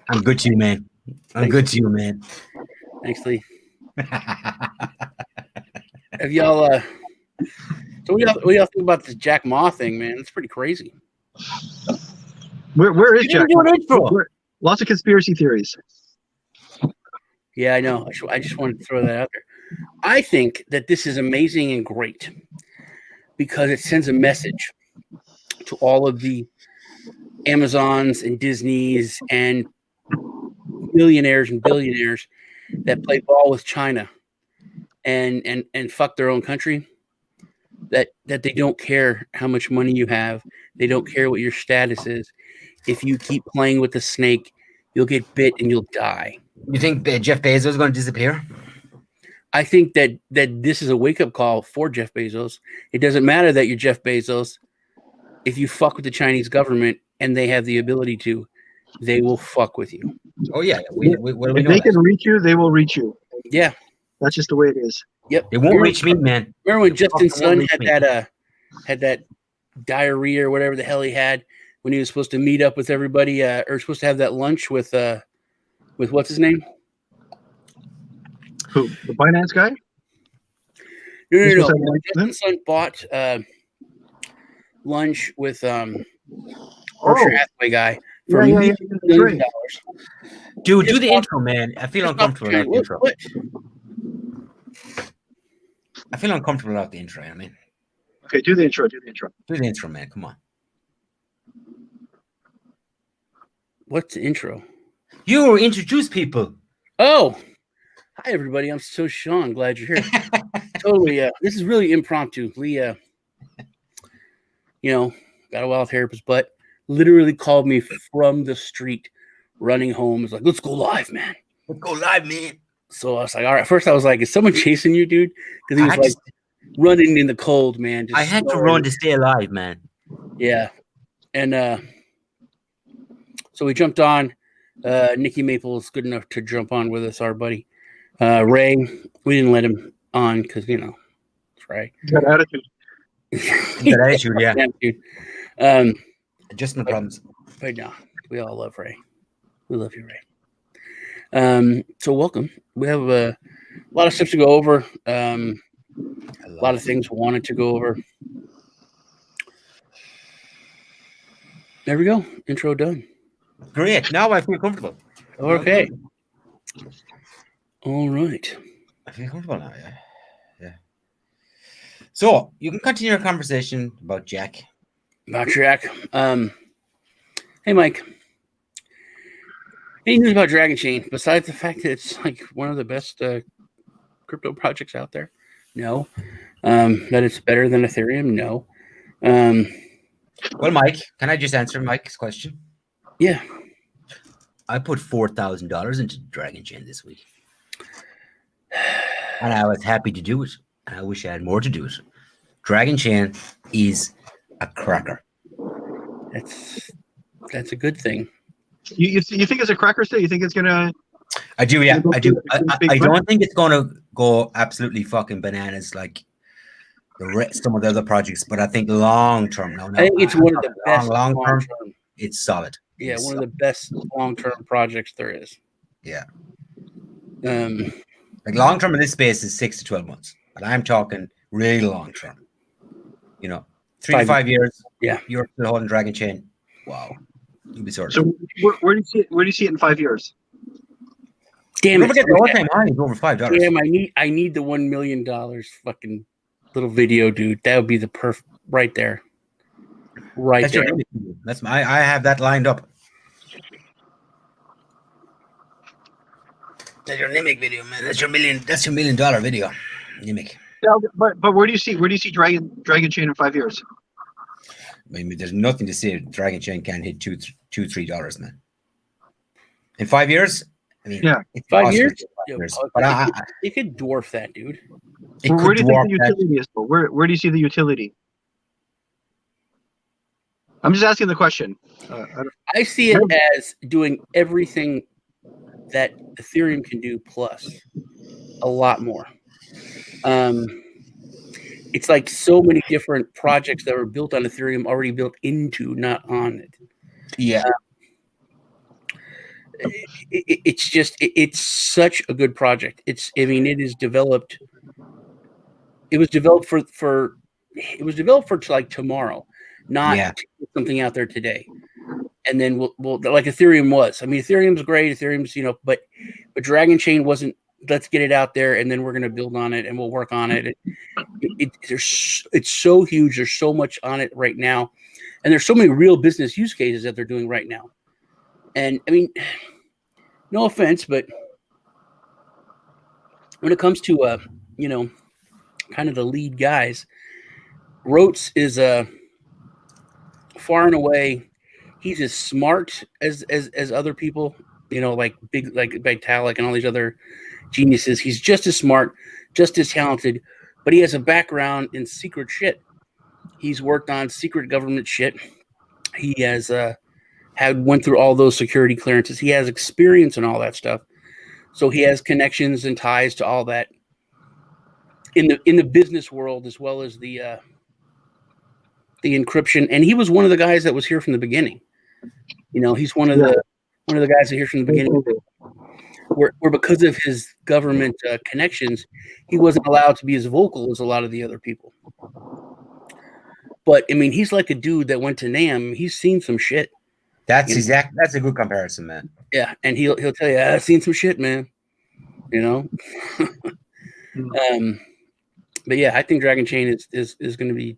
I'm good to you, man. I'm good to you, man. Thanks, Lee. Have y'all? So what do y'all think about this Jack Ma thing, man? It's pretty crazy. Where is Jack Ma? Intro. Lots of conspiracy theories. Yeah, I know. I just wanted to throw that out there. I think that this is amazing and great because it sends a message to all of the Amazons and Disneys and millionaires and billionaires that play ball with China and fuck their own country. That they don't care how much money you have. They don't care what your status is. If you keep playing with the snake, you'll get bit and you'll die. You think Jeff Bezos is going to disappear? I think that this is a wake-up call for Jeff Bezos. It doesn't matter that you're Jeff Bezos. If you fuck with the Chinese government and they have the ability to, they will fuck with you. Oh, yeah. If they can reach you, they will reach you. Yeah. That's just the way it is. Yep. They won't reach me, man. Remember when Justin Sun had that diarrhea or whatever the hell he had when he was supposed to meet up with everybody or supposed to have that lunch with what's his name? Who? The Binance guy? No. Justin Sun bought lunch with Berkshire Hathaway guy for $1 million. Dude, do the intro, man. I feel uncomfortable without the intro. What? I feel uncomfortable without the intro. I mean, okay, do the intro. Do the intro, man. Come on. What's the intro? You introduce people. Oh, hi everybody. I'm so Sean. Glad you're here. Totally. This is really impromptu. Lee, got a wild hair up his butt. Literally called me from the street, running home. It's like, let's go live, man. Let's go live, man. So I was like, all right. First, I was like, is someone chasing you, dude? Because he was running in the cold, man. I had to run to stay alive, man. Yeah. And so we jumped on. Nikki Maple is good enough to jump on with us, our buddy. Ray, we didn't let him on because, it's Ray. He's got attitude. He's got attitude, yeah. Attitude. Adjustment problems. But no, we all love Ray. We love you, Ray. So welcome. We have a lot of stuff to go over. A lot of things we wanted to go over. There we go. Intro done. Great. Now I feel comfortable. Okay. All right. I feel comfortable now, yeah. So you can continue your conversation about Jack. Hey, Mike. Any news about Dragonchain besides the fact that it's like one of the best crypto projects out there? No. That it's better than Ethereum? No. Well, Mike, can I just answer Mike's question? Yeah. I put $4,000 into Dragonchain this week. And I was happy to do it. And I wish I had more to do it. Dragonchain is a cracker. That's a good thing. You think it's a cracker still? You think it's gonna? I do, yeah. I do. I don't think it's gonna go absolutely fucking bananas like some of the other projects, but I think long term. No, I think it's one of the best long term. It's solid. Yeah, one of the best long term projects there is. Yeah. Like long term in this space is 6 to 12 months, but I'm talking really long term. 3 to 5 years. Yeah, you're still holding Dragonchain. Wow, you'll be sorted. So where do you see it? Where do you see it in 5 years? Damn it! The all-time high is over $5. Damn, I need the $1 million fucking little video, dude. That would be the perfect right there. Right there. That's I have that lined up. That's your Nimiq video, man. That's your $1 million video, Nimiq. Yeah, but where do you see Dragonchain in 5 years? I mean, there's nothing to say Dragonchain can't hit $2-3, man. In 5 years, I mean, yeah, 5 years. But it could dwarf that, dude. Where do you think the utility is? Where do you see the utility? I'm just asking the question. I see it as doing everything that Ethereum can do plus a lot more. It's like so many different projects that were built on Ethereum already built into, not on it. Yeah. it's such a good project. It is developed. It was developed for like tomorrow, not to get something out there today. And then we'll like Ethereum was. I mean, Ethereum's great. Ethereum's, but Dragonchain wasn't. Let's get it out there, and then we're going to build on it, and we'll work on it. It's so huge. There's so much on it right now, and there's so many real business use cases that they're doing right now. And I mean, no offense, but when it comes to kind of the lead guys, Rhodes is far and away. He's as smart as other people, like Vitalik and all these other geniuses. He's just as smart, just as talented, but he has a background in secret shit. He's worked on secret government shit. He has went through all those security clearances. He has experience in all that stuff. So he has connections and ties to all that in the business world, as well as the encryption. And he was one of the guys that was here from the beginning. He's one of the guys that here from the beginning. Where because of his government connections, he wasn't allowed to be as vocal as a lot of the other people. But I mean, he's like a dude that went to NAM. He's seen some shit. That's a good comparison, man. Yeah, and he'll tell you, I've seen some shit, man. But yeah, I think Dragonchain is going to be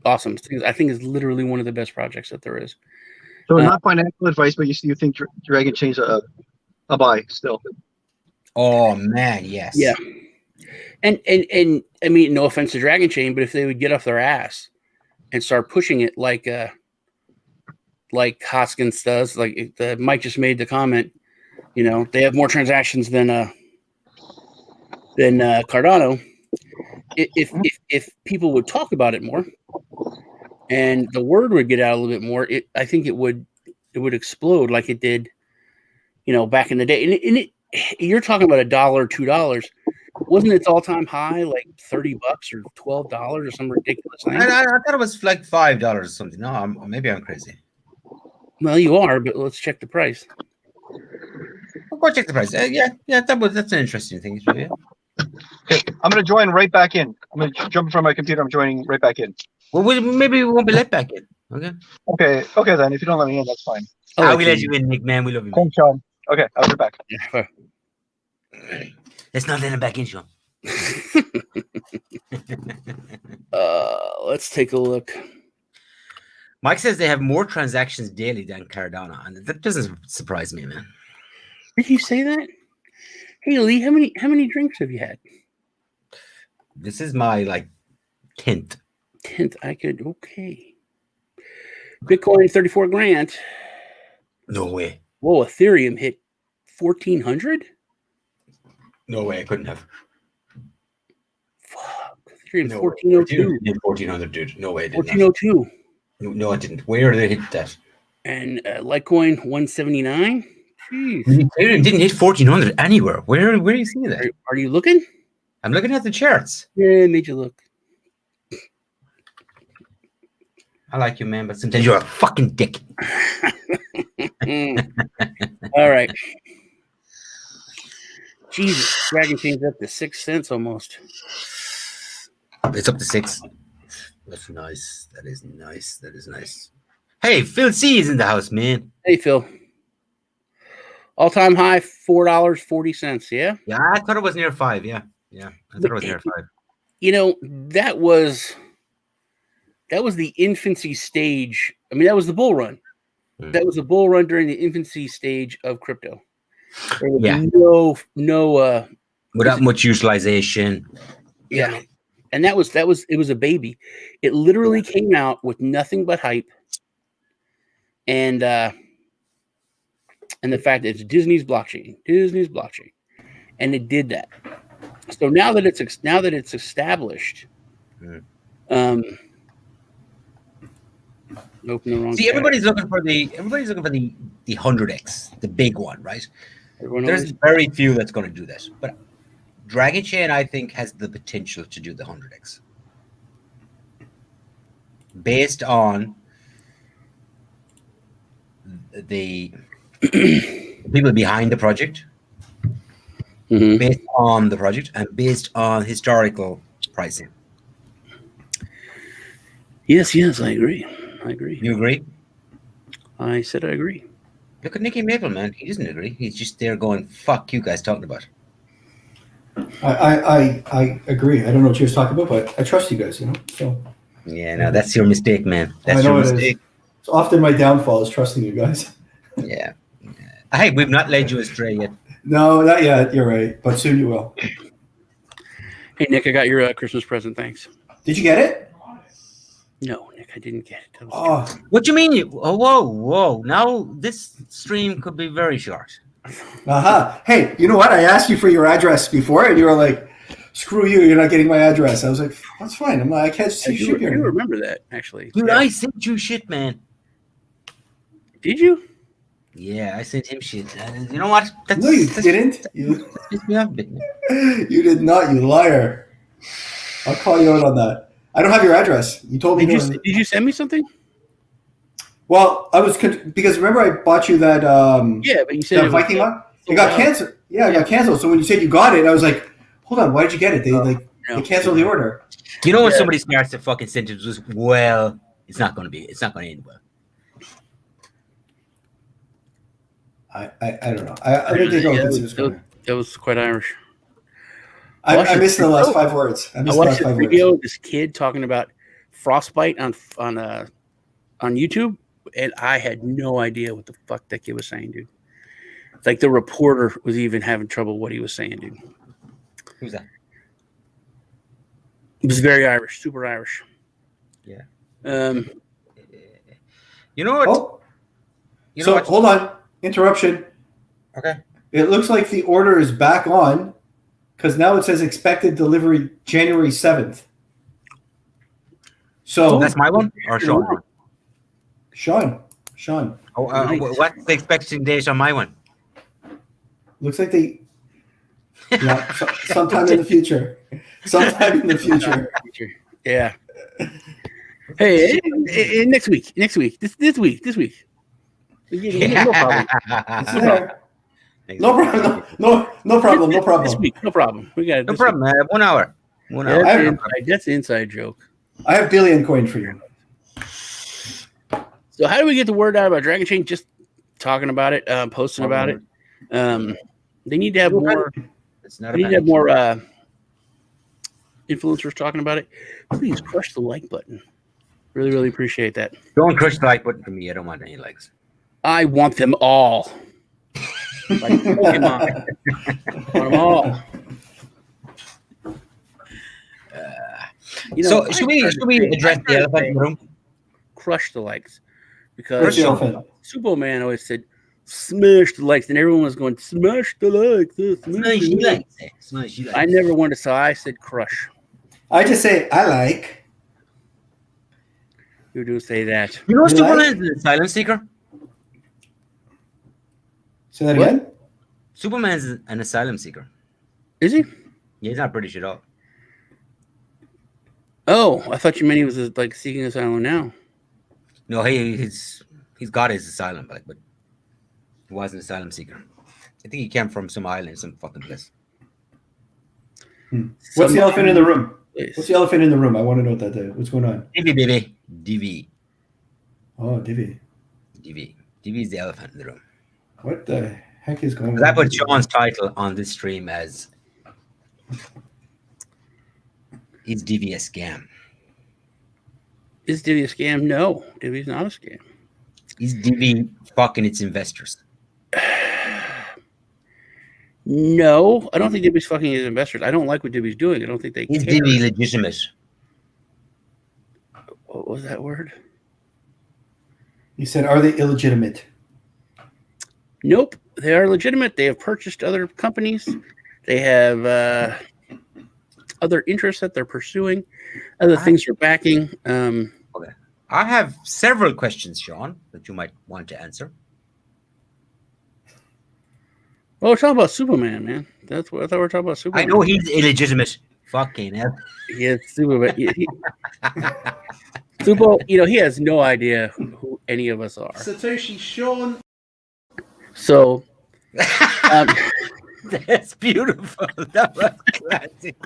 awesome. I think it's literally one of the best projects that there is. So not financial advice, but you think Dragonchain's a buy still? Oh man, yes. Yeah. And I mean, no offense to Dragonchain, but if they would get off their ass and start pushing it like Hoskins does, like Mike just made the comment, they have more transactions than Cardano. If people would talk about it more and the word would get out a little bit more, I think it would explode like it did, back in the day. And you're talking about $1, $2. Wasn't its all-time high like $30 or $12 or some ridiculous thing? I thought it was like $5 or something. No, maybe I'm crazy. Well, you are, but let's check the price. I'll go check the price. That's an interesting thing. Yeah. Okay, I'm going to join right back in. I'm going to jump from my computer. I'm joining right back in. Well, maybe we won't be let back in. Okay. Okay. Then if you don't let me in, that's fine. I'll let you in, Nick. Man, we love you. Thanks, Sean. Okay, I'll be back. Yeah. Let's not let him back in, Sean. Let's take a look. Mike says they have more transactions daily than Cardano, and that doesn't surprise me, man. Did you say that? Hey Lee, how many drinks have you had? This is my 10th. 10th. Okay. Bitcoin 34 grand. No way. Whoa, Ethereum hit 1,400? No way, I couldn't have. Fuck. Ethereum's 1,402. 1,400, dude. No way, I didn't. 1,402. No, I didn't. Where did they hit that? And Litecoin 179. Jeez. Ethereum didn't hit 1,400 anywhere. Where are you seeing that? Are you looking? I'm looking at the charts. Yeah, made you look. I like you, man, but sometimes you're a fucking dick. All right. Jesus, Dragonchain's up to 6 cents almost. It's up to 6. That's nice. That is nice. Hey, Phil C is in the house, man. Hey, Phil. All-time high, $4.40. Yeah. Yeah, I thought it was near 5. Yeah. I thought it was near 5. That was the infancy stage. I mean, that was the bull run. That was the bull run during the infancy stage of crypto. There was no without much utilization. Yeah. And it was a baby. It literally came out with nothing but hype. And the fact that it's Disney's blockchain. And it did that. So now that it's established, open the wrong. See, everybody's looking for the 100x, the big one, right? There's very few that's going to do that, but Dragonchain, I think, has the potential to do the 100x, based on the people behind the project, based on the project, and based on historical pricing. Yes, I agree. You agree? I said I agree. Look at Nicky Maple, man. He doesn't agree. He's just there going, fuck you guys talking about. I agree. I don't know what you guys talking about, but I trust you guys, So Yeah, no, that's your mistake, man. That's I know your it mistake. is. It's often my downfall is trusting you guys. Yeah. Hey, we've not led you astray yet. No, not yet. You're right, but soon you will. Hey, Nick, I got your Christmas present. Thanks. Did you get it? No, Nick, I didn't get it. Oh, What do you mean? Whoa. Now this stream could be very short. Hey, you know what? I asked you for your address before, and you were like, "Screw you! You're not getting my address." I was like, "That's fine. I can't see you shit here." You remember that, actually. Dude, Yeah. I sent you shit, man. Did you? Yeah, I sent him shit. You know what? No, you didn't. You Pissed me off a bit, man. you did not. You liar. I'll call you out on that. I don't have your address. You told me. Did you send me something? Well, I was because remember I bought you that Yeah, but you said that Viking one. It got canceled. Yeah, it got canceled. So when you said you got it, I was like, "Hold on, why did you get it?" They canceled the order. You know when somebody starts to fucking sentence just well, it's not going to end well. I don't know. I don't think that was quite Irish. I missed the last 5 words. I watched a video of this kid talking about frostbite on YouTube, and I had no idea what the fuck that kid was saying, dude. Like the reporter was even having trouble what he was saying, dude. Who's that? It was very Irish, super Irish. Yeah. You know what? Hold on. Interruption. Okay. It looks like the order is back on because now it says expected delivery January 7th. So that's my one or Sean? Sean. Oh, what's the expecting date on my one? Looks like sometime in the future. Sometime in the future. Yeah. Hey, next week. This week. Yeah. No problem. It's there. No problem. No problem. This week, no problem. We got it. No problem, man. 1 hour. 1 hour. That's an inside joke. I have billion coin for you. So how do we get the word out about Dragonchain? Just talking about it, posting about it. They need to have more. They need to have more influencers talking about it. Please crush the like button. Really, really appreciate that. Don't crush the like button for me. I don't want any likes. I want them all. Like Pokemon. I want them all. So should we address the elephant in the room? Crush the likes, because Superman always said smash the likes, and everyone was going smash the likes. Smash the likes. I never wanted to, so I said crush. I just say I like. You do say that. You know Superman's an asylum seeker? Say that again? Superman's an asylum seeker. Is he? Yeah, he's not British at all. Oh, I thought you meant he was like seeking asylum now. No, he's got his asylum back, but he was an asylum seeker. I think he came from some island, some fucking place. What's the elephant in the room? What's the elephant in the room? I want to know what that is. What's going on? Divi, baby. Divi. Oh, Divi. Divi is the elephant in the room. What the heck is going on? I put Sean's title on this stream as "Is Divi a scam?" Is Divi a scam? No, Divi's not a scam. Is Divi fucking its investors? No, I don't think Divi's fucking his investors. I don't like what Divi's doing. I don't think they Is care. Divi legitimate? What was that word? You said, are they illegitimate? Nope, they are legitimate. They have purchased other companies. They have other interests that they're pursuing, other things they're backing. Okay. I have several questions, Sean, that you might want to answer. Well, we're talking about Superman, man. That's what I thought we were talking about. Superman. I know he's illegitimate. Fucking hell. Yeah, Superman. Super, he has no idea who any of us are. Satoshi Sean. So That's beautiful. That was classic.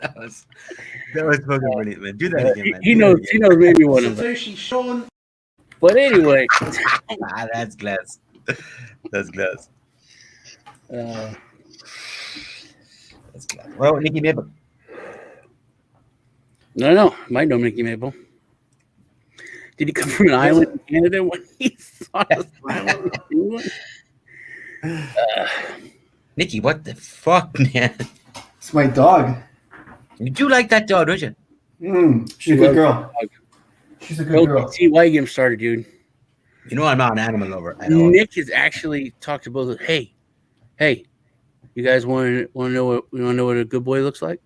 That was fucking brilliant, man. Do that again, man. he Do knows that again. maybe one of them. Satoshi Sean. But anyway, That's glass. That's glass. uh, That's glass. Well, Nicky Mabel. no, might know Mickey Mabel. Did he come from an island in Canada when he saw this island in England? Nicky, what the fuck, man? It's my dog. You do like that dog, don't you? She's a good girl. She's a good girl. See why you get him started, dude. You know I'm not an animal lover at all. Nick has actually talked to both of hey, you guys want to know what a good boy looks like?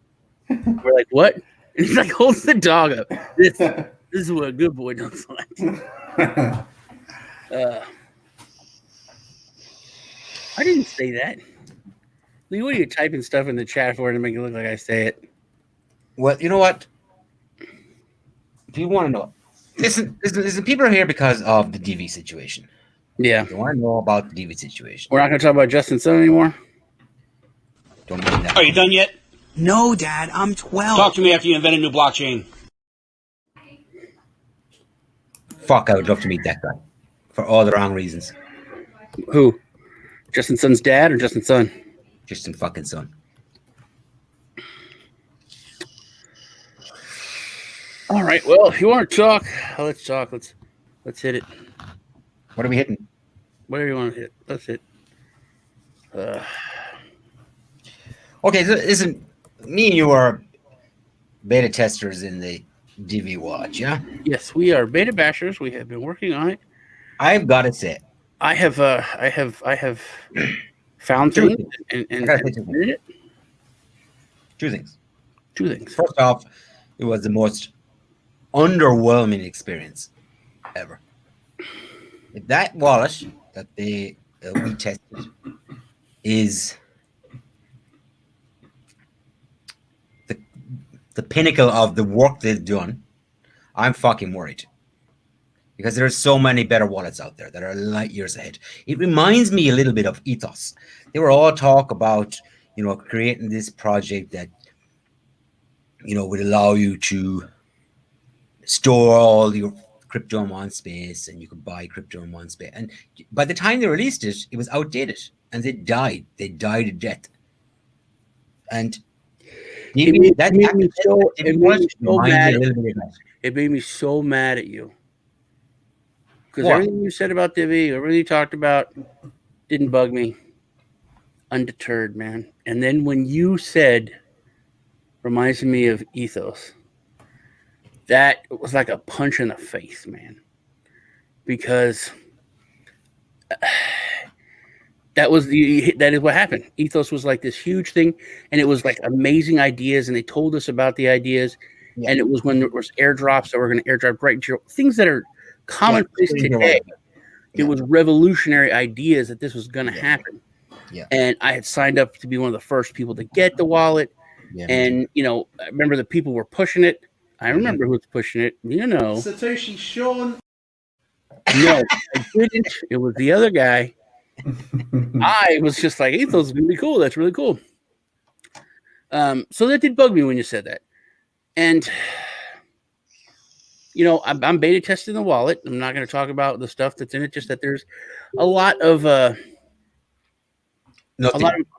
We're like, what? And he's like, holds the dog up. This is what a good boy looks like. I didn't say that. Lee, what are you typing stuff in the chat for to make it look like I say it? Well, you know what? If you want to know, listen, people are here because of the Divi situation. Yeah. They want to know about the Divi situation. We're not going to talk about Justin Sun anymore? Don't mind that. Are you done yet? No, Dad, I'm 12. Talk to me after you invent a new blockchain. Fuck, I would love to meet that guy. For all the wrong reasons. Who? Justin Sun's dad or Justin Sun? Justin fucking Sun. All right. Well, if you want to talk, let's talk. Let's hit it. What are we hitting? Whatever you want to hit. Let's hit. Okay, so listen, me and you are beta testers in the Divi Watch, yeah? Yes, we are beta bashers. We have been working on it. I've got to say, I have found things and submitted it. two things. Two things. First off, it was the most underwhelming experience ever. That wallet that we tested is the pinnacle of the work they've done. I'm fucking worried because there are so many better wallets out there that are light years ahead. It reminds me a little bit of Ethos. They were all talk about, creating this project that, would allow you to store all your crypto in one space and you could buy crypto in one space. And by the time they released it, it was outdated and they died. They died a death. And It made me so mad at you. Because everything you said about Divi, everything you talked about, didn't bug me. Undeterred, man. And then when you said, reminds me of Ethos, that was like a punch in the face, man. Because that is what happened. Ethos was like this huge thing, and it was like amazing ideas, and they told us about the ideas, and it was when there was airdrops that were going to airdrop right into things that are commonplace today. It was revolutionary ideas that this was going to happen. Yeah. And I had signed up to be one of the first people to get the wallet. Yeah. And, I remember the people were pushing it. I remember who was pushing it. Satoshi Sean. No, I didn't. It was the other guy. I was just like, Ethos is really cool. That's really cool. So that did bug me when you said that. And, I'm beta testing the wallet. I'm not going to talk about the stuff that's in it, just that there's a lot of a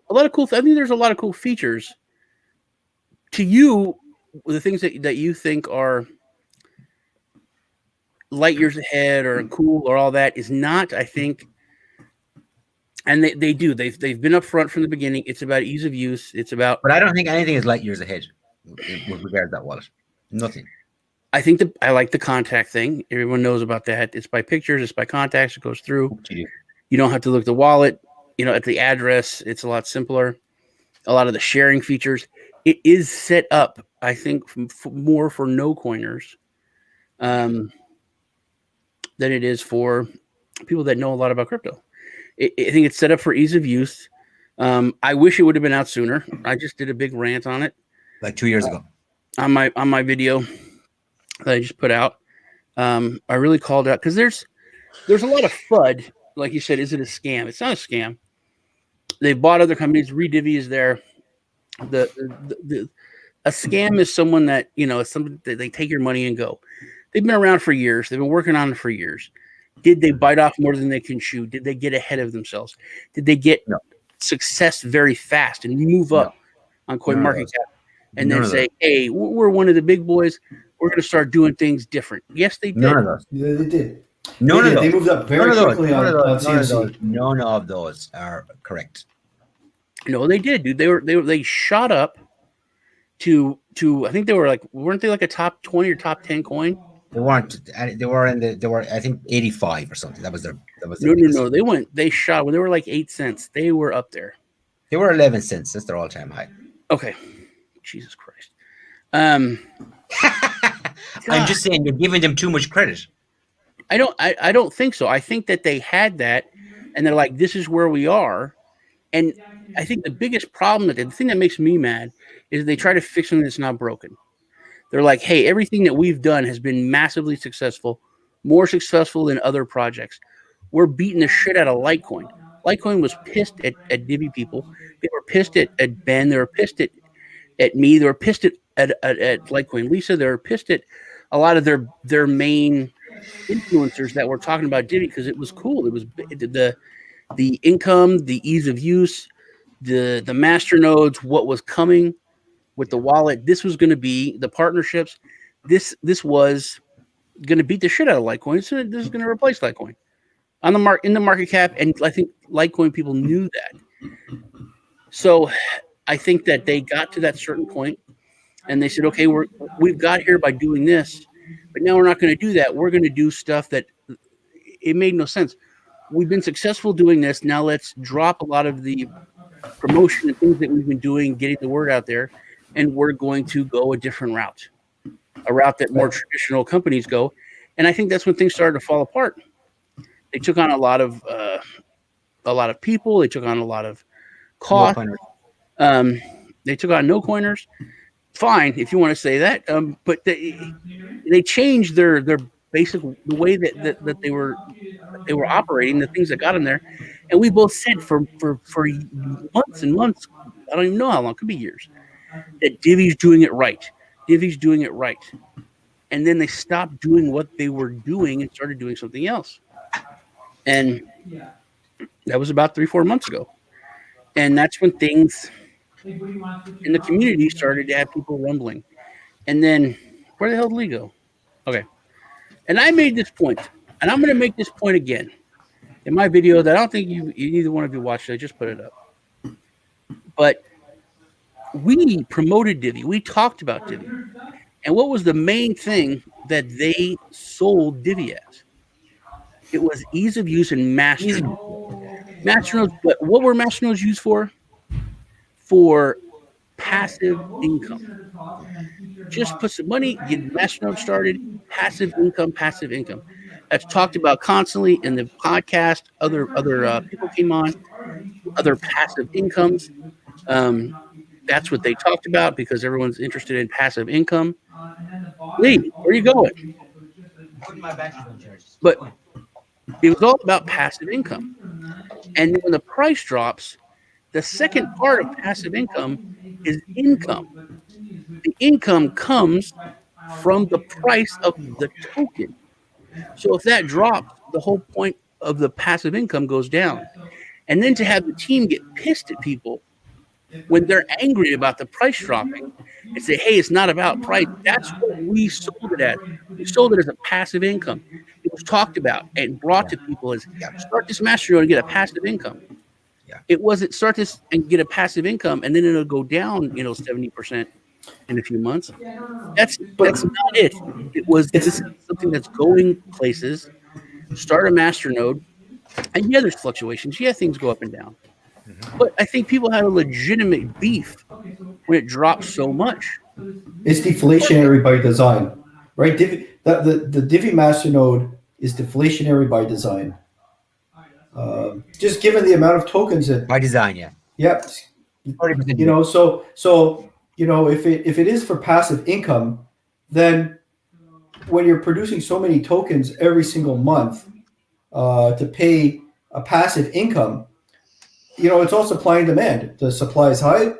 lot of cool. I think there's a lot of cool features. To you, the things that you think are light years ahead or cool or all that is not, I think. And they do. They've been upfront from the beginning. It's about ease of use. It's about. But I don't think anything is light years ahead with regard to that wallet. Nothing. I think I like the contact thing. Everyone knows about that. It's by pictures. It's by contacts. It goes through. You don't have to look at the wallet. At the address. It's a lot simpler. A lot of the sharing features. It is set up, I think, more for no coiners than it is for people that know a lot about crypto. I think it's set up for ease of use. I wish it would have been out sooner. I just did a big rant on it, like 2 years ago, on my video that I just put out. I really called out because there's a lot of FUD like you said, is it a scam? It's not a scam. They bought other companies. Redivi is there. A scam is someone that, it's something that they take your money and go. They've been around for years. They've been working on it for years. Did they bite off more than they can chew? Did they get ahead of themselves? Did they get success very fast and move up on CoinMarketCap and then say, hey, we're one of the big boys. We're going to start doing things different. Yes, they did. None of those. Yeah, they did. None of those. They moved up very quickly on CMC. None of those are correct. No, they did, dude. They shot up to I think they were weren't they like a top 20 or top 10 coin? They weren't. They were I think 85 or something. That was their No. They shot when they were like 8 cents. They were up there. They were 11 cents. That's their all-time high. Okay. Jesus Christ. I'm just saying you're giving them too much credit. I don't think so. I think that they had that and they're like, this is where we are. And I think the biggest problem the thing that makes me mad is they try to fix something that's not broken. They're like, hey, everything that we've done has been massively successful, more successful than other projects. We're beating the shit out of Litecoin. Litecoin was pissed at Divi people. They were pissed at Ben. They were pissed at me. They were pissed at Litecoin Lisa. They were pissed at a lot of their main influencers that were talking about Divi because it was cool. It was the income, the ease of use, the master nodes, what was coming with the wallet. This was going to be the partnerships. This was going to beat the shit out of Litecoin. This is going to replace Litecoin on in the market cap, and I think Litecoin people knew that. So I think that they got to that certain point, and they said, "Okay, we've got here by doing this, but now we're not going to do that. We're going to do stuff that it made no sense. We've been successful doing this. Now let's drop a lot of the promotion and things that we've been doing, getting the word out there, and we're going to go a different route, a route that more traditional companies go." And I think that's when things started to fall apart. They took on a lot of people. They took on a lot of cost. They took on no coiners. Fine, if you want to say that, but they changed their basic the way that they were operating, the things that got them there. And we both said for months and months, I don't even know how long, it could be years, that Divi's doing it right. Divi's doing it right. And then they stopped doing what they were doing and started doing something else. And that was about 3-4 months ago. And that's when things in the community started to have people rumbling. And then where the hell did Lee go? Okay. And I made this point, and I'm going to make this point again in my video that I don't think you either one of you watched. I just put it up. But we promoted Divi. We talked about Divi. And what was the main thing that they sold Divi as? It was ease of use and master nodes. Master nodes, but what were master nodes used for? For passive income. Just put some money, get master node started, passive income. That's talked about constantly in the podcast. Other people came on, other passive incomes. That's what they talked about because everyone's interested in passive income. Lee, where are you going? But it was all about passive income. And when the price drops, the second part of passive income is income. The income comes from the price of the token. So if that drops, the whole point of the passive income goes down. And then to have the team get pissed at people when they're angry about the price dropping and say, hey, it's not about price. That's what we sold it at. We sold it as a passive income. It was talked about and brought to people as start this master node and get a passive income. It wasn't start this and get a passive income and then it'll go down, 70% in a few months. That's not it. This is something that's going places. Start a master node, and there's fluctuations. Things go up and down. But I think people have a legitimate beef when it drops so much. It's deflationary by design, right? The Divi master node is deflationary by design. Just given the amount of tokens that by design, Yep. So if it is for passive income, then when you're producing so many tokens every single month to pay a passive income, it's all supply and demand. The supply is high,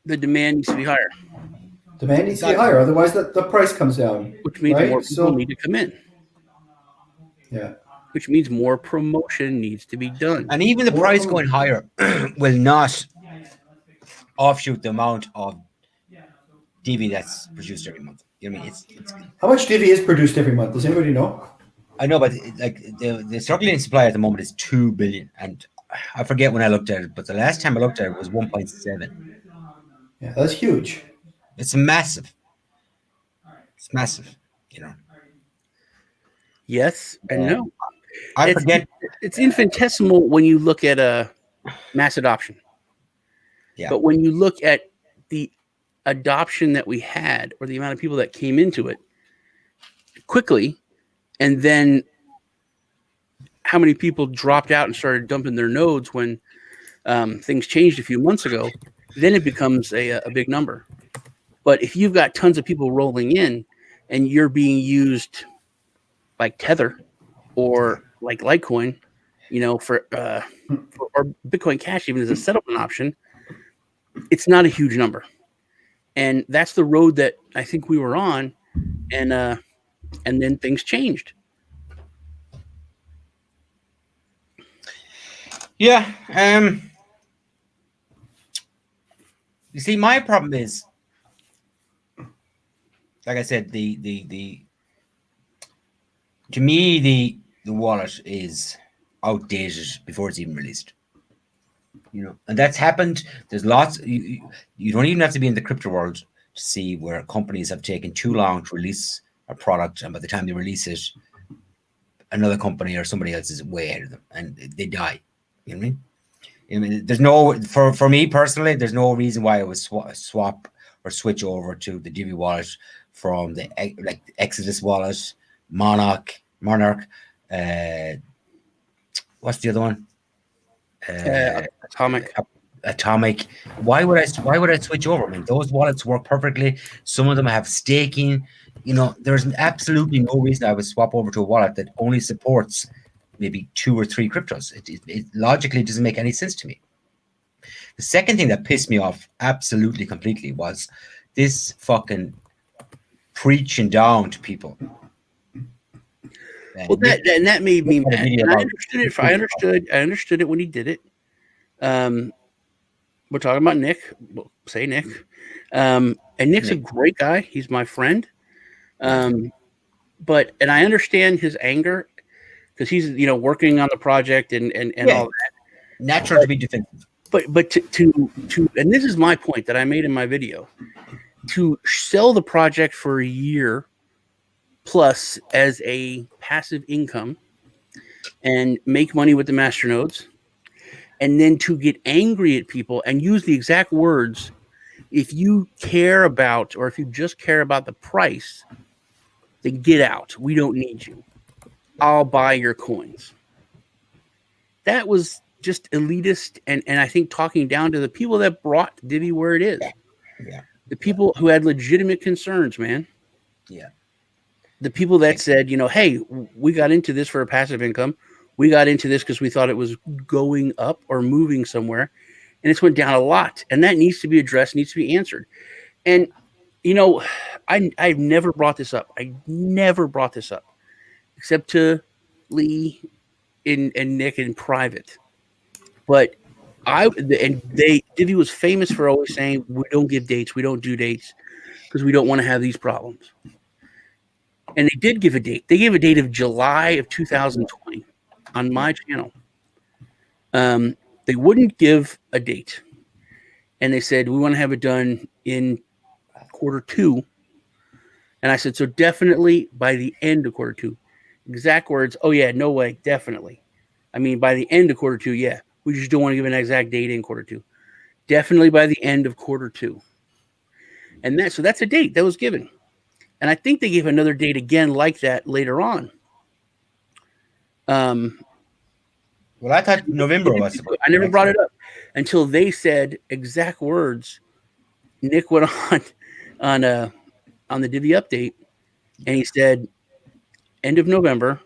The demand needs to be higher, demand needs to be higher. Otherwise, the price comes down. which means right? more people need to come in. Yeah. Which means more promotion needs to be done. And even the price going higher will not offshoot the amount of Divi that's produced every month. You know what I mean? It's How much Divi is produced every month? Does anybody know? I know, but like the circulating supply at the moment is 2 billion, and I forget when I looked at it, but the last time I looked at it was 1.7. Yeah, that's huge. It's massive. It's massive, you know. Yes and no. I forget. It's infinitesimal when you look at mass adoption. Yeah. But when you look at the adoption that we had, or the amount of people that came into it quickly, and then how many people dropped out and started dumping their nodes when things changed a few months ago, then it becomes a big number. But if you've got tons of people rolling in and you're being used like Tether or like Litecoin, for or Bitcoin Cash even as a settlement option, it's not a huge number. And that's the road that I think we were on, and then things changed. Yeah. You see, my problem is, like I said, the to me the wallet is outdated before it's even released. And that's happened. There's lots. You don't even have to be in the crypto world to see where companies have taken too long to release a product, and by the time they release it, another company or somebody else is way ahead of them, and they die. You know what I mean? There's no for me personally. There's no reason why I would swap or switch over to the Divi wallet from the Exodus wallet, Monarch. What's the other one? Atomic. Why would I switch over? I mean, those wallets work perfectly. Some of them have staking. There's absolutely no reason I would swap over to a wallet that only supports maybe 2 or 3 cryptos. It logically doesn't make any sense to me. The second thing that pissed me off absolutely completely was this fucking preaching down to people. Well, that made me mad. And I understood it. I understood it when he did it. We're talking about Nick. We'll say Nick. And Nick's a great guy. He's my friend. And I understand his anger because he's working on the project and all that. Natural to be defensive. But to and this is my point that I made in my video, to sell the project for a year plus as a passive income and make money with the masternodes, and then to get angry at people and use the exact words, if you care about, or if you just care about the price, then get out. We don't need you. I'll buy your coins. That was just elitist, and I think talking down to the people that brought Divi where it is. Yeah. The people who had legitimate concerns, man. Yeah. The people that said, hey, we got into this for a passive income. We got into this because we thought it was going up or moving somewhere, and it's went down a lot. And that needs to be addressed, needs to be answered. And, I've never brought this up. I never brought this up except to Lee and Nick in private. But Divi was famous for always saying, we don't give dates. We don't do dates because we don't want to have these problems. And they did give a date. They gave a date of July of 2020 on my channel. They wouldn't give a date. And they said, we want to have it done in Q2. And I said, so definitely by the end of Q2. Exact words, oh yeah, no way, definitely. I mean, by the end of Q2, yeah. We just don't want to give an exact date in Q2. Definitely by the end of Q2. And that's a date that was given. And I think they gave another date again like that later on. Well, I thought November was. I never brought it up until they said exact words. Nick went on the Divi update, and he said, end of November,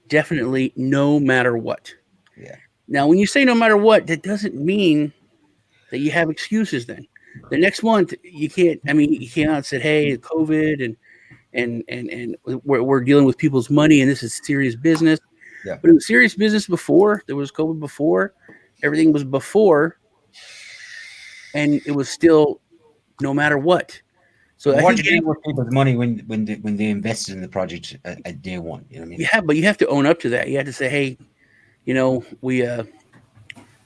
definitely no matter what. Yeah. Now, when you say no matter what, that doesn't mean that you have excuses. Then the next month you can't. I mean, you cannot say, "Hey, COVID and we're dealing with people's money and this is serious business." Yeah. But it was serious business before there was COVID. Before everything was before, and it was still no matter what. So I What think did you do with people's money when they invested in the project at day one? You know what I mean? yeah, but you have to own up to that. You have to say, "Hey, we thought we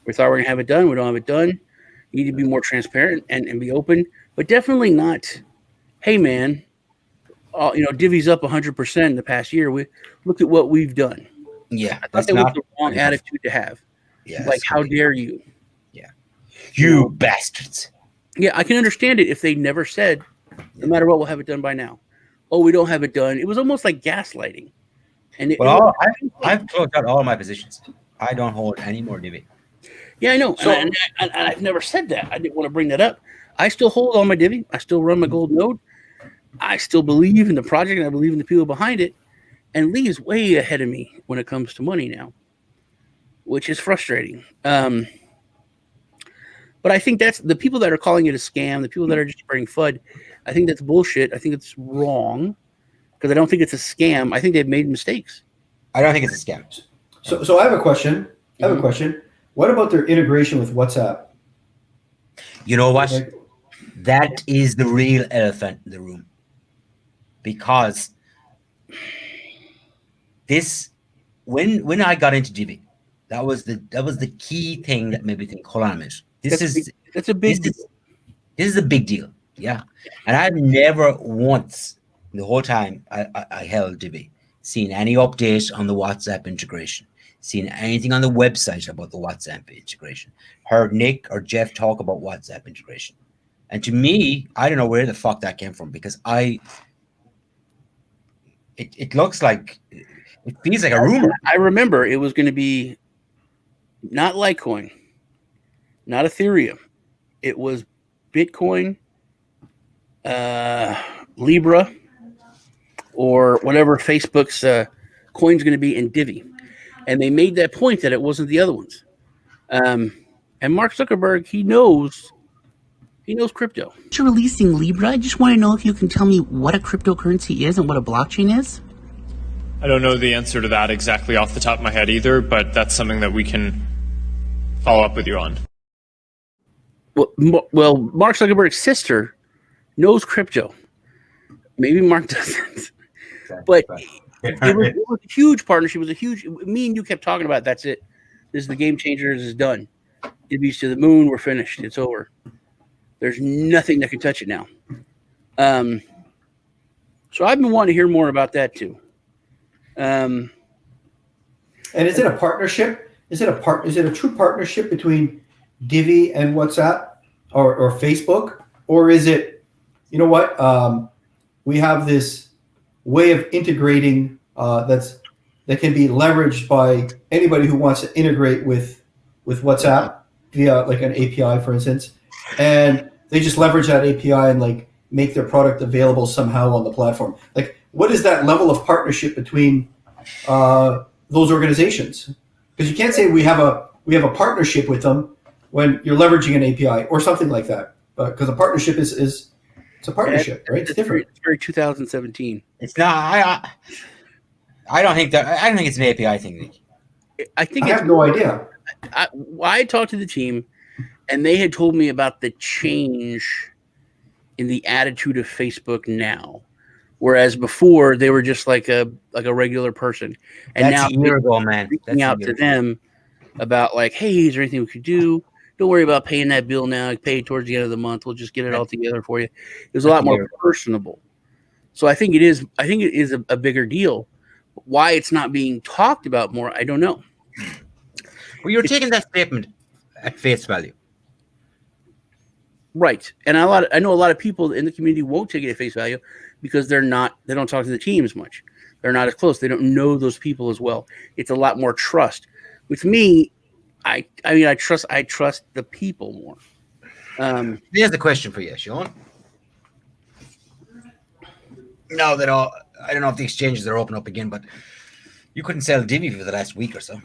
were gonna have it done. We don't have it done." You need to be more transparent and be open, but definitely not. Hey, man, Divi's up 100% in the past year. We look at what we've done. Yeah, I thought that's that was not the wrong enough. attitude to have. Yeah, Like, it's how really- dare you? you bastards. Yeah, I can understand it if they never said, no matter what, we'll have it done by now. Oh, we don't have it done. It was almost like gaslighting. And Well, I've closed out all my positions. I don't hold any more Divi. yeah, I know. So- and I've never said that. I didn't want to bring that up. I still hold all my Divi. I still run my gold node. I still believe in the project and I believe in the people behind it. And Lee is way ahead of me when it comes to money now, which is frustrating. But I think that's the people that are calling it a scam, the people that are just spreading FUD. I think that's bullshit. I think it's wrong because I don't think it's a scam. I think they've made mistakes. I don't think it's a scam. So I have a question. What about their integration with WhatsApp? You know what? Like, That is the real elephant in the room. Because this, when I got into Divi, that was the key thing that made me think, hold on a minute. This That's a big deal. This is a big deal. Yeah. And I've never once, the whole time I held Divi, seen any update on the WhatsApp integration, seen anything on the website about the WhatsApp integration, heard Nick or Jeff talk about WhatsApp integration. And to me, I don't know where the fuck that came from because it looks like, it feels like a rumor. I remember it was going to be not Litecoin, not Ethereum. It was Bitcoin, Libra, or whatever Facebook's coin's going to be in Divi. And they made that point that it wasn't the other ones. And Mark Zuckerberg, he knows crypto. You're releasing Libra. I just want to know if you can tell me what a cryptocurrency is and what a blockchain is. I don't know the answer to that exactly off the top of my head either, but that's something that we can follow up with you on. Well, Mark Zuckerberg's sister knows crypto. Maybe Mark doesn't. But it was a huge partnership. It was a huge. Me and you kept talking about it. That's it. This is the game changer. This is done. Divi's to the moon. We're finished. It's over. There's nothing that can touch it now. So I've been wanting to hear more about that too. and is it a partnership? Is it a true partnership between Divi and WhatsApp or Facebook? Or is it, you know what? We have this way of integrating that can be leveraged by anybody who wants to integrate with WhatsApp via like an API, for instance, and they just leverage that API and like make their product available somehow on the platform. Like, what is that level of partnership between those organizations? Because you can't say we have a partnership with them when you're leveraging an API or something like that. Because a partnership is it's a partnership, right? It's different. It's very 2017. It's not. I don't think that. I don't think it's an API thing, Nick. I think I have no idea. I talked to the team, and they had told me about the change in the attitude of Facebook now, whereas before they were just like a regular person, and That's now a year ago, man. reaching out to them about like, hey, is there anything we could do? Don't worry about paying that bill now. Pay it towards the end of the month. We'll just get it all together for you. It was a lot more personable. So I think it is a bigger deal. Why it's not being talked about more, I don't know. Well, you're taking that statement at face value. Right. And I know a lot of people in the community won't take it at face value because they don't talk to the team as much. They're not as close. They don't know those people as well. It's a lot more trust. With me, I trust the people more. Here's the question for you, Sean. Now that I don't know if the exchanges are open up again, but you couldn't sell Divi for the last week or so.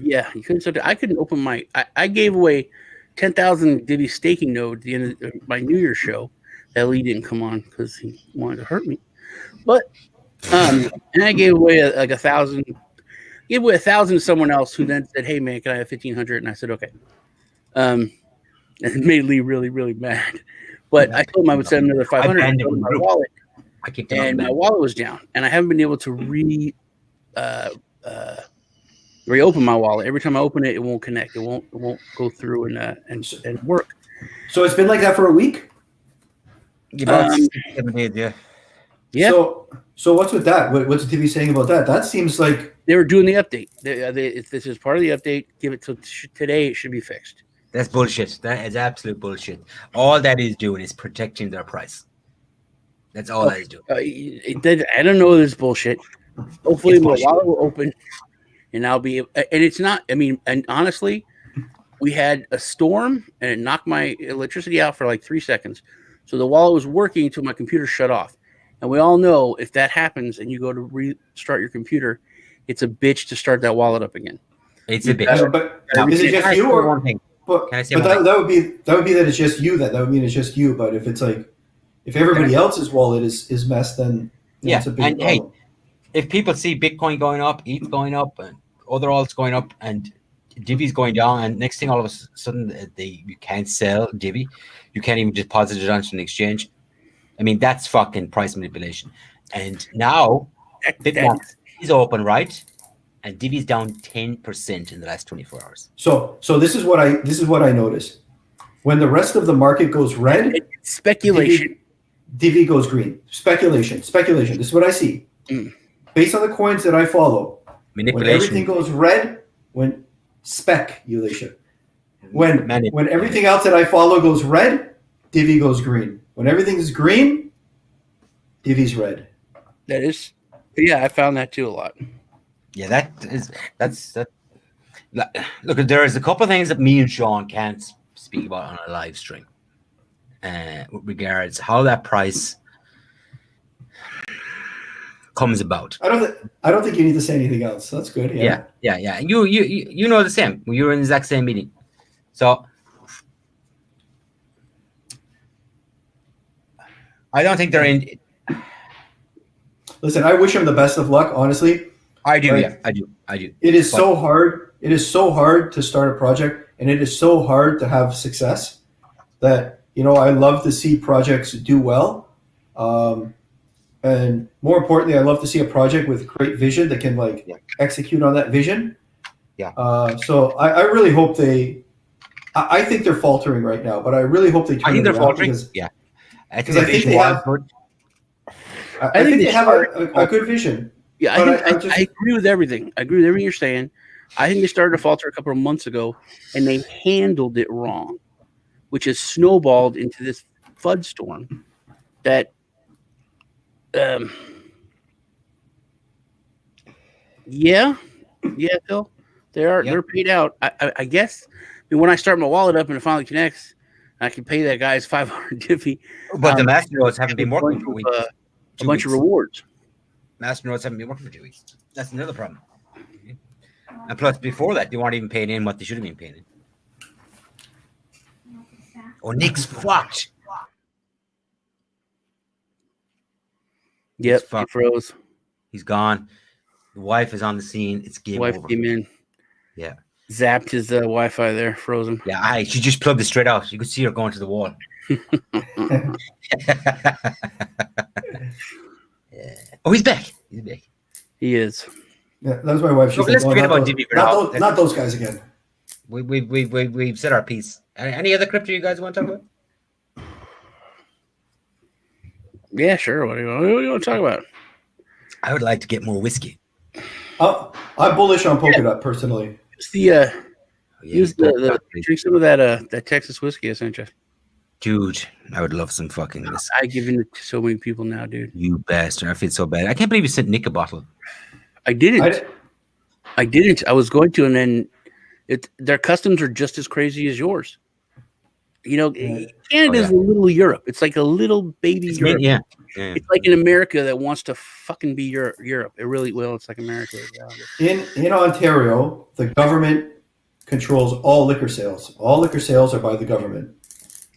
Yeah, you couldn't start. I couldn't open my. I gave away 10,000 Divi staking node at the end of my New Year's show. That Lee didn't come on because he wanted to hurt me. But and I gave away like 1,000. Gave away 1,000 to someone else who then said, "Hey man, can I have 1,500?" And I said, "Okay." And it made Lee really, really mad. But I told him I would send another 500 to my wallet, and my wallet was down, and I haven't been able to reopen my wallet. Every time I open it, it won't connect. It won't go through and work. So it's been like that for a week. About 7 days, yeah. Yeah. So what's with that? What's the TV saying about that? That seems like they were doing the update. If this is part of the update, give it to today. It should be fixed. That's bullshit. That is absolute bullshit. All that is doing is protecting their price. That's all that is doing. I don't know this bullshit. Hopefully, my wallet will open, and I'll be. And it's not. I mean, and honestly, we had a storm, and it knocked my electricity out for like 3 seconds. So the wallet was working until my computer shut off. And we all know if that happens and you go to restart your computer, it's a bitch to start that wallet up again. It's a bitch. But is it just you or one thing? But Can I say that would be that it's just you. That would mean it's just you. But if it's like if everybody else's wallet is messed, then it's a big problem. Hey, if people see Bitcoin going up, ETH going up, and other alts going up, and Divi's going down, and next thing all of a sudden you can't sell Divi, you can't even deposit it onto an exchange. I mean, that's fucking price manipulation. And now Bitcoin is open, right? And Divi's down 10% in the last 24 hours. So this is what I noticed. When the rest of the market goes red, it's speculation. Divi goes green. Speculation. This is what I see. Based on the coins that I follow. Manipulation. When everything goes red, when speculation. When everything else that I follow goes red, Divi goes green. When everything is green, Divi's red. I found that too a lot. Yeah, that's. Look, there is a couple of things that me and Sean can't speak about on a live stream. With regards how that price comes about. I don't think you need to say anything else. That's good. Yeah. You know the same. You were in the exact same meeting. So I don't think they're in. Listen, I wish him the best of luck, honestly. I do, right? yeah. I do. It is so hard. It is so hard to start a project, and it is so hard to have success that, I love to see projects do well. And more importantly, I love to see a project with great vision that can execute on that vision. Yeah. So I really hope I think they're faltering right now, but I really hope they turn I think they're faltering. Because I think they have. I think they have a good vision. Yeah, I agree with everything. I agree with everything you're saying. I think they started to falter a couple of months ago, and they handled it wrong, which has snowballed into this FUD storm that Phil, they're paid out. I guess. I mean, when I start my wallet up and it finally connects, I can pay that guy's 500 Divi. But the masternodes haven't been working for weeks. A bunch of rewards. Masternodes haven't been working for 2 weeks. That's another problem. And plus, before that, they weren't even paying in what they should have been paying in. Oh, Nick's fucked. Yep, he froze. He's gone. The wife is on the scene. It's game over. Wife came in. Yeah. Zapped his Wi-Fi there, froze him. Yeah, she just plugged it straight out. You could see her going to the wall. Yeah. Oh, he's back. He is. Yeah, that was my wife. Look, let's forget about Divi for now. Not those guys again. We've said our piece. Any other crypto you guys want to talk about? Yeah, sure. What do you want to talk about? I would like to get more whiskey. I'm bullish on Polkadot personally. Drink some of that Texas whiskey I sent you. Dude, I would love some fucking whiskey. I give it to so many people now, dude. You bastard. I feel so bad. I can't believe you sent Nick a bottle. I didn't. I was going to, and then their customs are just as crazy as yours. You know, Canada's a little Europe. It's like a little baby Europe. Yeah. It's like in America that wants to fucking be Europe. It really will. It's like America. In Ontario, the government controls all liquor sales. All liquor sales are by the government.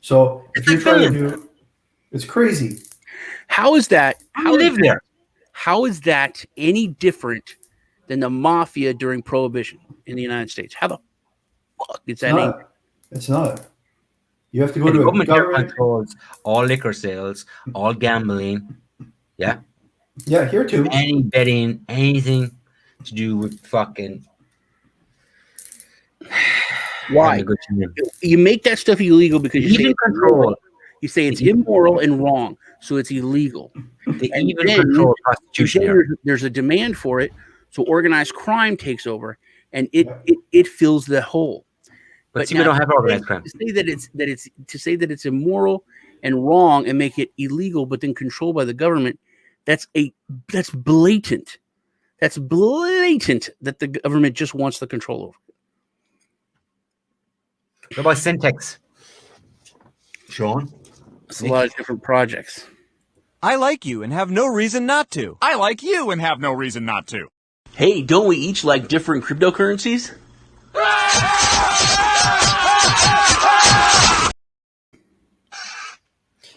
So if you're trying to do, it's crazy. How is that? How live there? How is that any different than the mafia during Prohibition in the United States? How the fuck is that? It's not. You have to go The to a government government. controls all liquor sales, all gambling. Yeah. Yeah, here too. Any betting, anything to do with fucking. Why? You make that stuff illegal because you say control. You say it's immoral and wrong, so it's illegal. They even control prostitution. There's a demand for it, so organized crime takes over, and it fills the hole. But see, we don't have organized crime. To say that it's immoral and wrong and make it illegal, but then controlled by the government, that's blatant. That's blatant that the government just wants the control over. What about Syntax? Sean? It's a lot of different projects. I like you and have no reason not to. I like you and have no reason not to. Hey, don't we each like different cryptocurrencies?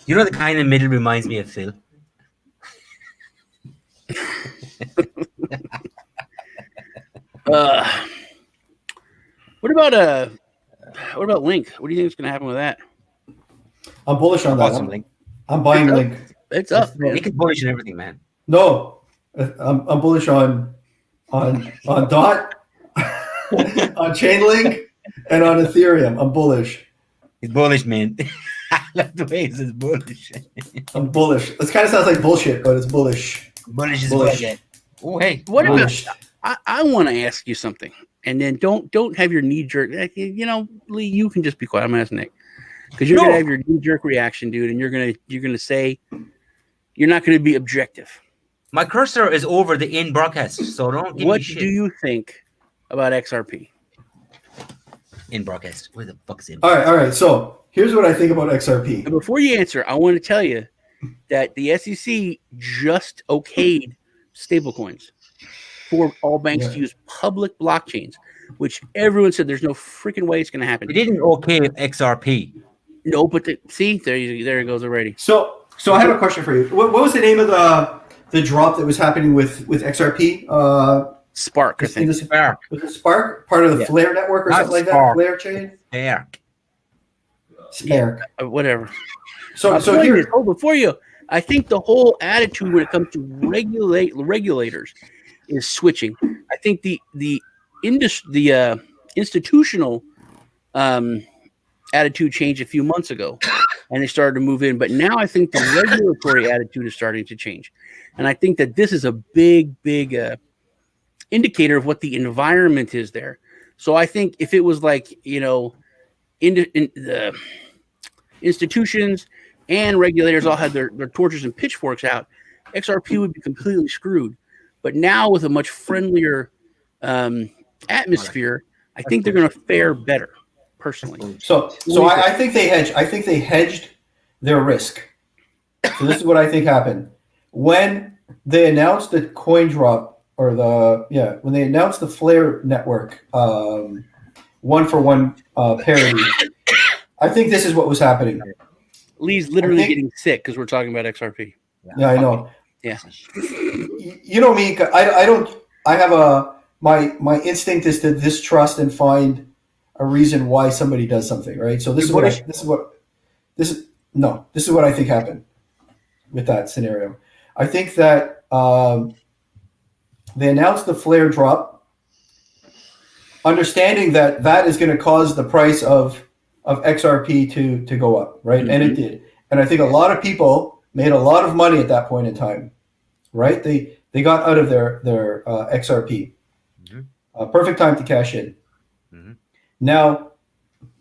You know, the guy in the middle reminds me of Phil. What about Link? What do you think is going to happen with that? I'm bullish on that. Link. I'm buying Link. It's up. Link is bullish on everything, man. No, I'm bullish on Dot, on Chainlink, and on Ethereum. I'm bullish. He's bullish, man. I love the way he says bullish. I'm bullish. This kind of sounds like bullshit, but it's bullish. Bullish is Bullish. bullish. Oh, hey. What Bullish. about? I want to ask you something, and then don't have your knee jerk. You know, Lee, you can just be quiet. I'm asking Nick because you're gonna have your knee jerk reaction, dude, and you're gonna say you're not gonna be objective. My cursor is over the in broadcast, so don't give What me shit. do you think about XRP? In broadcast. Where the fuck's in? All right. So here's what I think about XRP. And before you answer, I want to tell you that the SEC just okayed stablecoins for all banks to use public blockchains, which everyone said there's no freaking way it's going to happen. It didn't okay XRP. No, but see, there it goes already. So I have a question for you. What was the name of the drop that was happening with XRP? Spark, I think. Spark. Was it Spark? Part of the Flare network or Not something like Spark. that? Flare chain? Spark. Whatever. So here, before you, I think the whole attitude when it comes to regulators is switching. I think the institutional attitude changed a few months ago, and they started to move in. But now I think the regulatory attitude is starting to change, and I think that this is a big indicator of what the environment is there. So I think if it was like, you know, the institutions and regulators all had their torches and pitchforks out, XRP would be completely screwed. But now with a much friendlier atmosphere, I think they're going to fare better, personally. So I think they hedged. I think they hedged their risk. So this is what I think happened when they announced the coin drop. When they announced the Flare network, 1-for-1 parity, I think this is what was happening. Lee's literally getting sick because we're talking about XRP. Yeah, I know. Yeah. You know me. I don't. I have my instinct is to distrust and find a reason why somebody does something, right? So this is what I think happened with that scenario. I think that. They announced the Flare drop, understanding that is going to cause the price of XRP to go up, right? Mm-hmm. And it did. And I think a lot of people made a lot of money at that point in time, right? They got out of their XRP. Mm-hmm. Perfect time to cash in. Mm-hmm. Now,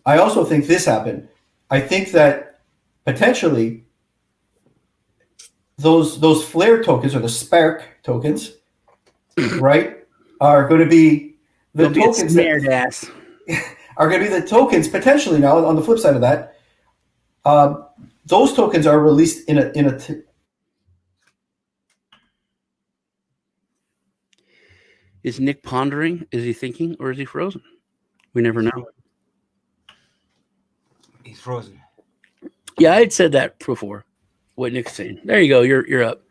I also think this happened. I think that potentially those Flare tokens or the Spark tokens, right, are going to be the tokens are going to be the tokens potentially now on the flip side of that those tokens are released in a Is Nick pondering? Is he thinking, or is he frozen? We never know. He's frozen. Yeah, I had said that before. What Nick's saying. There you go. You're up.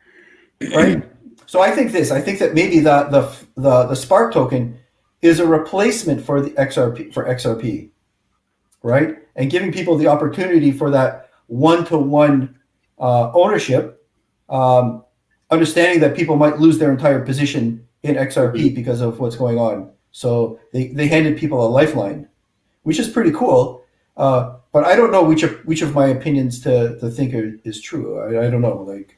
right. So I think that maybe the Spark token is a replacement for the XRP, right? And giving people the opportunity for that one-to-one ownership, understanding that people might lose their entire position in XRP because of what's going on. So they handed people a lifeline, which is pretty cool. But I don't know which of my opinions to think is true. I don't know. Like,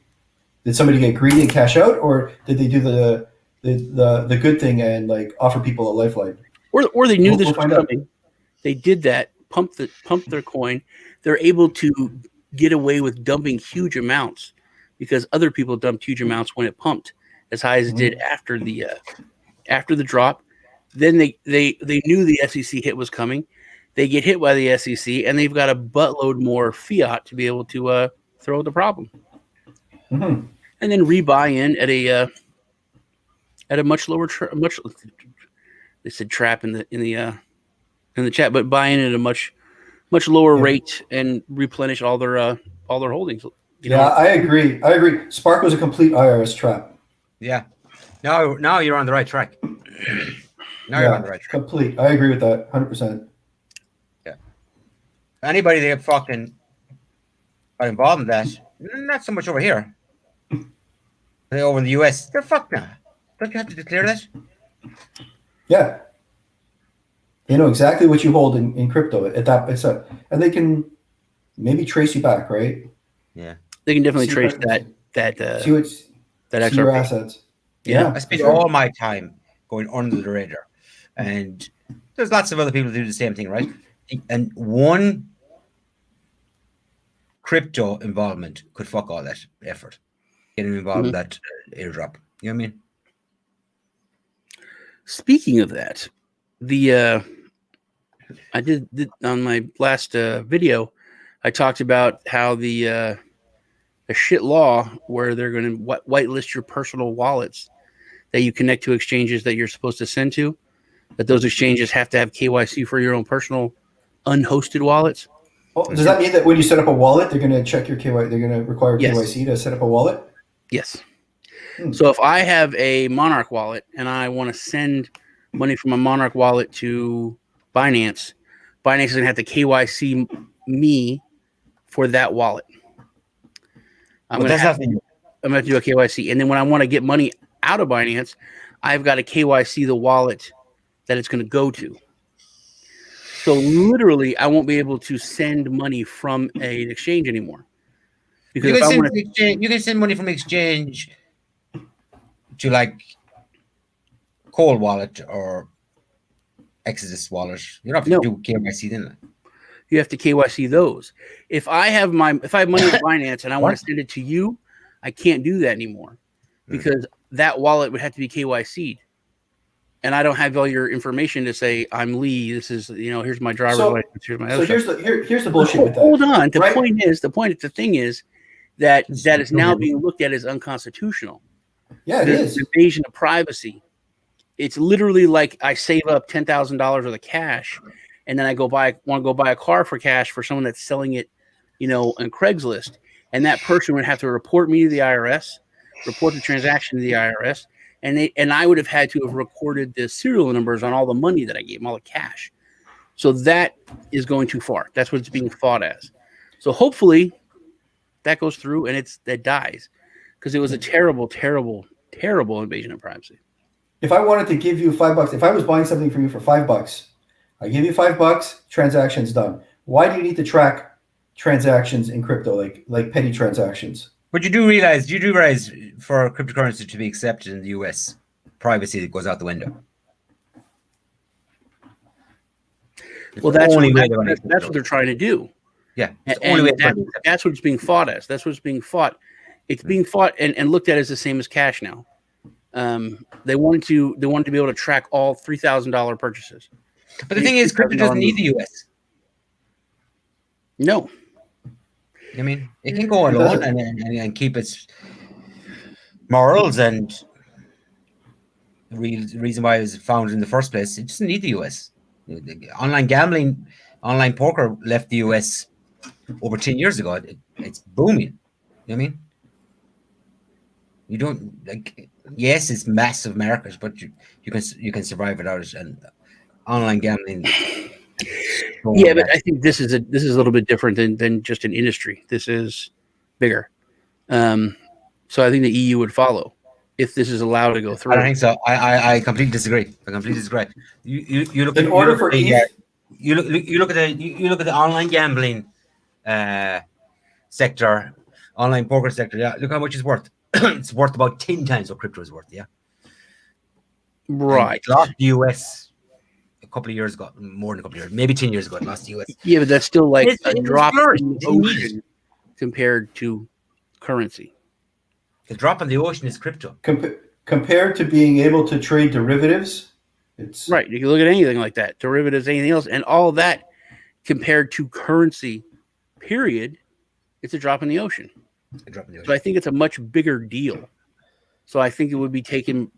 did somebody get greedy and cash out, or did they do the good thing and like offer people a lifeline? Or they knew this was find out. coming. They did that. Pumped their coin. They're able to get away with dumping huge amounts because other people dumped huge amounts when it pumped as high as it did after the drop. Then they knew the SEC hit was coming. They get hit by the SEC, and they've got a buttload more fiat to be able to throw the problem, and then rebuy in at a much lower they said trap in the chat, but buy in at a much lower rate and replenish all their holdings. I agree. Spark was a complete IRS trap. Yeah. Now you're on the right track. You're on the right track. Complete. I agree with that 100%. Yeah. Anybody that fucking got involved in that, not so much over here. Over in the US, they're fucked now. Don't you have to declare that? Yeah. They know exactly what you hold in crypto and they can maybe trace you back, right? Yeah. They can definitely trace that XRP. Your assets. Yeah. I spend all my time going under the radar. And there's lots of other people who do the same thing, right? And one crypto involvement could fuck all that effort. Getting involved in that airdrop. You know what I mean? Speaking of that, I did on my last video, I talked about how the shit law where they're going to whitelist your personal wallets that you connect to exchanges that you're supposed to send to, that those exchanges have to have KYC for your own personal unhosted wallets. Oh, does that mean that when you set up a wallet, they're going to check your KYC? They're going to require KYC to set up a wallet? Yes. So if I have a Monarch wallet and I want to send money from a Monarch wallet to Binance, Binance is going to have to KYC me for that wallet. I'm going to have to do a KYC. And then when I want to get money out of Binance, I've got to KYC the wallet that it's going to go to. So literally, I won't be able to send money from an exchange anymore. Because you can send money from exchange to like Cold Wallet or Exodus Wallet. You don't have to do KYC then. You have to KYC those. If I have money in Binance and I want to send it to you, I can't do that anymore because that wallet would have to be KYC'd. And I don't have all your information to say I'm Lee. This is here's my driver's license. Here's my. So here's the bullshit with that. Hold on. The thing is that is now being looked at as unconstitutional. Yeah, it is invasion of privacy. It's literally like I save up $10,000 worth of cash, and then I want to go buy a car for cash for someone that's selling it, on Craigslist, and that person would have to report me to the IRS, report the transaction to the IRS. And I would have had to have recorded the serial numbers on all the money that I gave them, all the cash. So that is going too far. That's what it's being fought as. So hopefully that goes through and that dies because it was a terrible, terrible, terrible invasion of privacy. If I wanted to give you $5, if I was buying something from you for $5, I give you $5, transactions done. Why do you need to track transactions in crypto, like petty transactions? But you do realize for cryptocurrency to be accepted in the US, privacy goes out the window. Well, that's what they're trying to do. Yeah, that's what it's being fought as. That's what's being fought. It's being fought and looked at as the same as cash now. They wanted to be able to track all $3,000 purchases. But the thing is, crypto doesn't need the US. No. I mean, it can go alone and keep its morals and the reason why it was founded in the first place. It doesn't need the US. Online gambling, online poker left the US over 10 years ago. It's booming. You know what I mean? You don't like. Yes, it's massive markets, but you can survive without it. And online gambling. Yeah, but I think this is a little bit different than just an industry. This is bigger. So I think the EU would follow if this is allowed to go through. I don't think so. I completely disagree. You look In at order for ETH, you look at the online gambling sector, online poker sector. Yeah, look how much it's worth. It's worth about 10 times what crypto is worth. Yeah, right. And it lost the US a couple of years ago, more than a couple of years, maybe 10 years ago. It lost the US. Yeah, but that's still like It a was drop flourished. in It the didn't need ocean compared to currency. The drop in the ocean is crypto. compared to being able to trade derivatives, it's Right. You can look at anything like that, derivatives, anything else, and all that compared to currency, period, it's a drop in the ocean. A drop in the So ocean. I think it's a much bigger deal. So I think it would be taken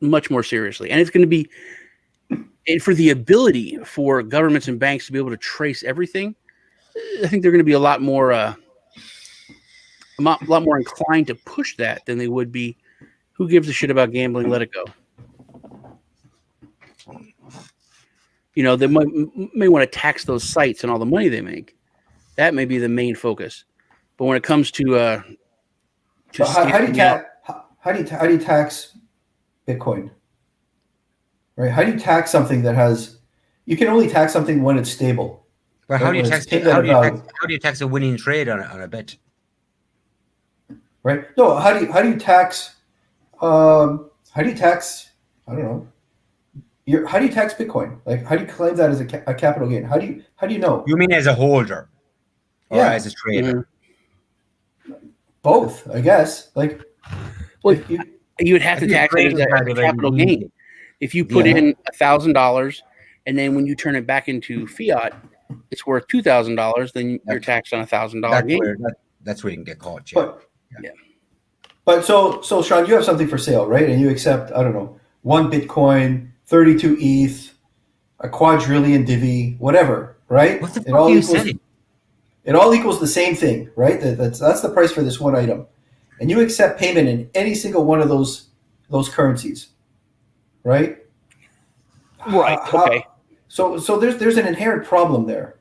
much more seriously. And it's going to be, and for the ability for governments and banks to be able to trace everything, I think they're going to be a lot more inclined to push that than they would be. Who gives a shit about gambling? Let it go. You know, they may want to tax those sites and all the money they make. That may be the main focus. But when it comes to So how do you tax Bitcoin? Right? How do you tax something that has? You can only tax something when it's stable. But how Right? do you When tax? it's taken about- How do you tax a winning trade on a bet? Right? No. How do you tax? How do you tax? I don't know. How do you tax Bitcoin? Like, how do you claim that as a capital gain? How do you know? You mean as a holder, or Yeah. as a trader? Both, I guess. Like, Well, if you, you would have I to think tax it as trading side a of it capital is gain. easy. If you put Yeah. in $1,000 and then when you turn it back into fiat, it's worth $2,000, then you're taxed on $1,000 That's gain. where that's where you can get caught. Yeah. but so Sean, you have something for sale, right? And you accept, I don't know, 1 Bitcoin, 32 ETH, a quadrillion Divi, whatever, right? What the fuck are you saying? It all equals the same thing, right? That's the price for this one item, and you accept payment in any single one of those currencies, right? Right. Okay. So there's an inherent problem there,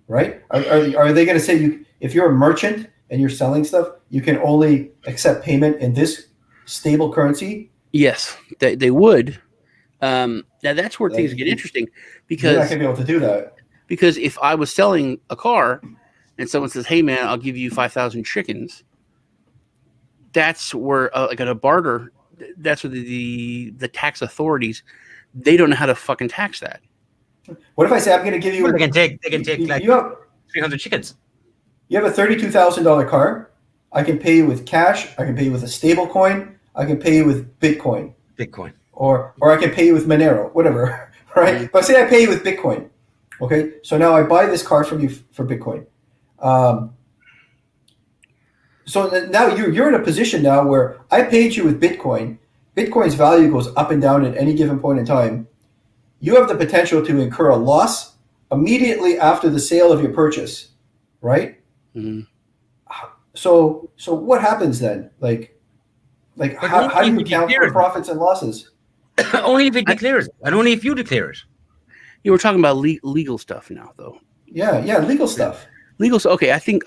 right? Are they going to say if you're a merchant and you're selling stuff, you can only accept payment in this stable currency? Yes, they would. Now that's where things get interesting You're not because going to be able to do that. because if I was selling a car and someone says, "Hey man, I'll give you 5,000 chickens," that's where like at a barter, that's where the tax authorities, they don't know how to fucking tax that. What if I say I'm going to give you? Well, they can take like you have 300 chickens. You have a $32,000 car. I can pay you with cash. I can pay you with a stable coin. I can pay you with Bitcoin. Bitcoin. Or I can pay you with Monero, whatever, right? But say I pay you with Bitcoin. Okay, so now I buy this car from you for Bitcoin. So now you're in a position now where I paid you with Bitcoin. Bitcoin's value goes up and down at any given point in time. You have the potential to incur a loss immediately after the sale of your purchase, right? Mm-hmm. So what happens then? Like how do you account for profits and losses? Only if it declares it, and only if you declare it. You were talking about legal stuff now, though. Yeah, legal stuff. Legal. Okay, I think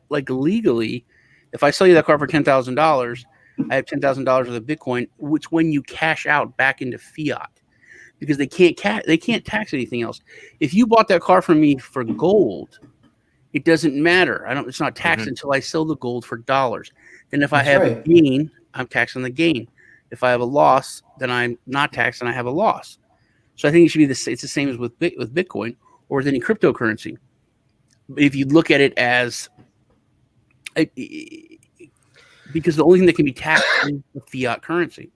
like legally, if I sell you that car for $10,000, I have $10,000 worth of Bitcoin, which when you cash out back into fiat, because they can't tax anything else. If you bought that car from me for gold, it doesn't matter. It's not taxed until I sell the gold for dollars. Then if I have a gain, I'm taxed on the gain. If I have a loss, then I'm not taxed and I have a loss. So I think it should be it's the same as with Bitcoin or with any cryptocurrency. If you look at it as because the only thing that can be taxed is the fiat currency.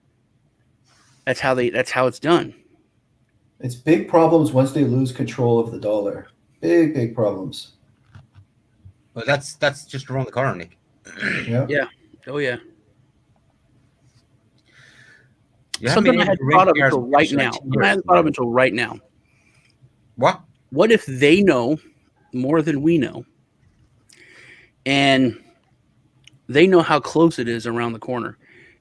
That's how it's done. It's big problems once they lose control of the dollar. Big problems. Well, that's just around the corner, Nick. Yeah. Yeah. Oh yeah. You haven't Something been I able hadn't to rate thought of cars until in right like now. 10 Something I years. hadn't thought of until right now. What? What if they know more than we know, and they know how close it is around the corner?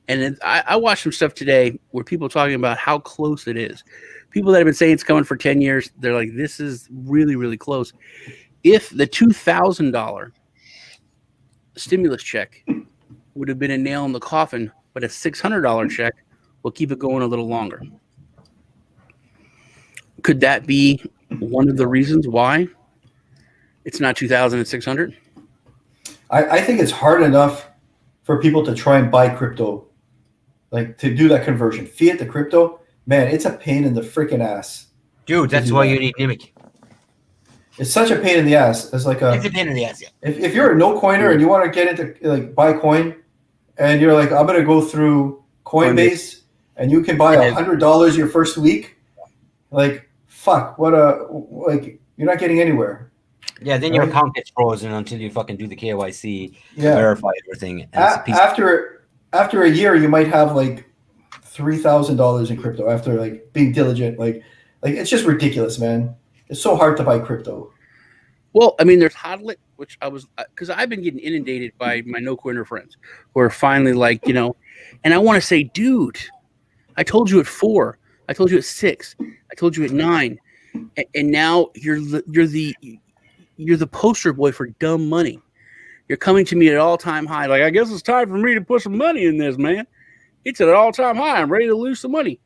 And I watched some stuff today where people talking about how close it is. People that have been saying it's coming for 10 years, they're like, this is really, really close. If the $2,000 stimulus check would have been a nail in the coffin, but a $600 check will keep it going a little longer. Could that be one of the reasons why it's not 2,600? I think it's hard enough for people to try and buy crypto, like to do that conversion, fiat to crypto. Man, it's a pain in the freaking ass. Dude, that's why you need Nimiq. It's such a pain in the ass. It's like It's a pain in the ass, yeah. if you're a no coiner and you want to get into like buy coin, and you're like, I'm gonna go through Coinbase, and you can buy $100 your first week. Like, fuck, like you're not getting anywhere. Yeah, then your account gets frozen until you fucking do the KYC, verify everything. And After a year, you might have like $3,000 in crypto after like being diligent. Like it's just ridiculous, man. It's so hard to buy crypto. Well, I mean, there's Hodlet, which I was, because I've been getting inundated by my no-coiner friends who are finally like, you know, and I want to say, dude, I told you at 4, I told you at 6, I told you at 9, and now you're the poster boy for dumb money. You're coming to me at all-time high. Like, I guess it's time for me to put some money in this, man. It's at an all-time high. I'm ready to lose some money.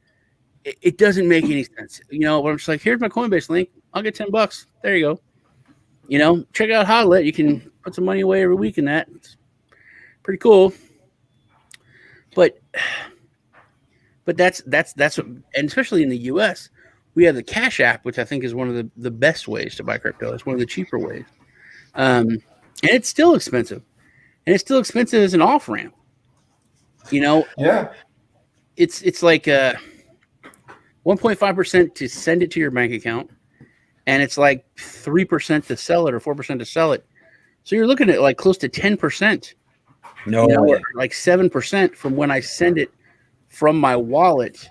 It doesn't make any sense, you know. But I'm just like, here's my Coinbase link. I'll get $10. There you go. You know, check out Hodlet. You can put some money away every week in that. It's pretty cool. But that's what, and especially in the U.S., we have the Cash App, which I think is one of the best ways to buy crypto. It's one of the cheaper ways, and it's still expensive, and it's still expensive as an off ramp. You know, it's like 1.5% to send it to your bank account. And it's like 3% to sell it or 4% to sell it. So you're looking at like close to 10%. No, you know, or like 7% from when I send it from my wallet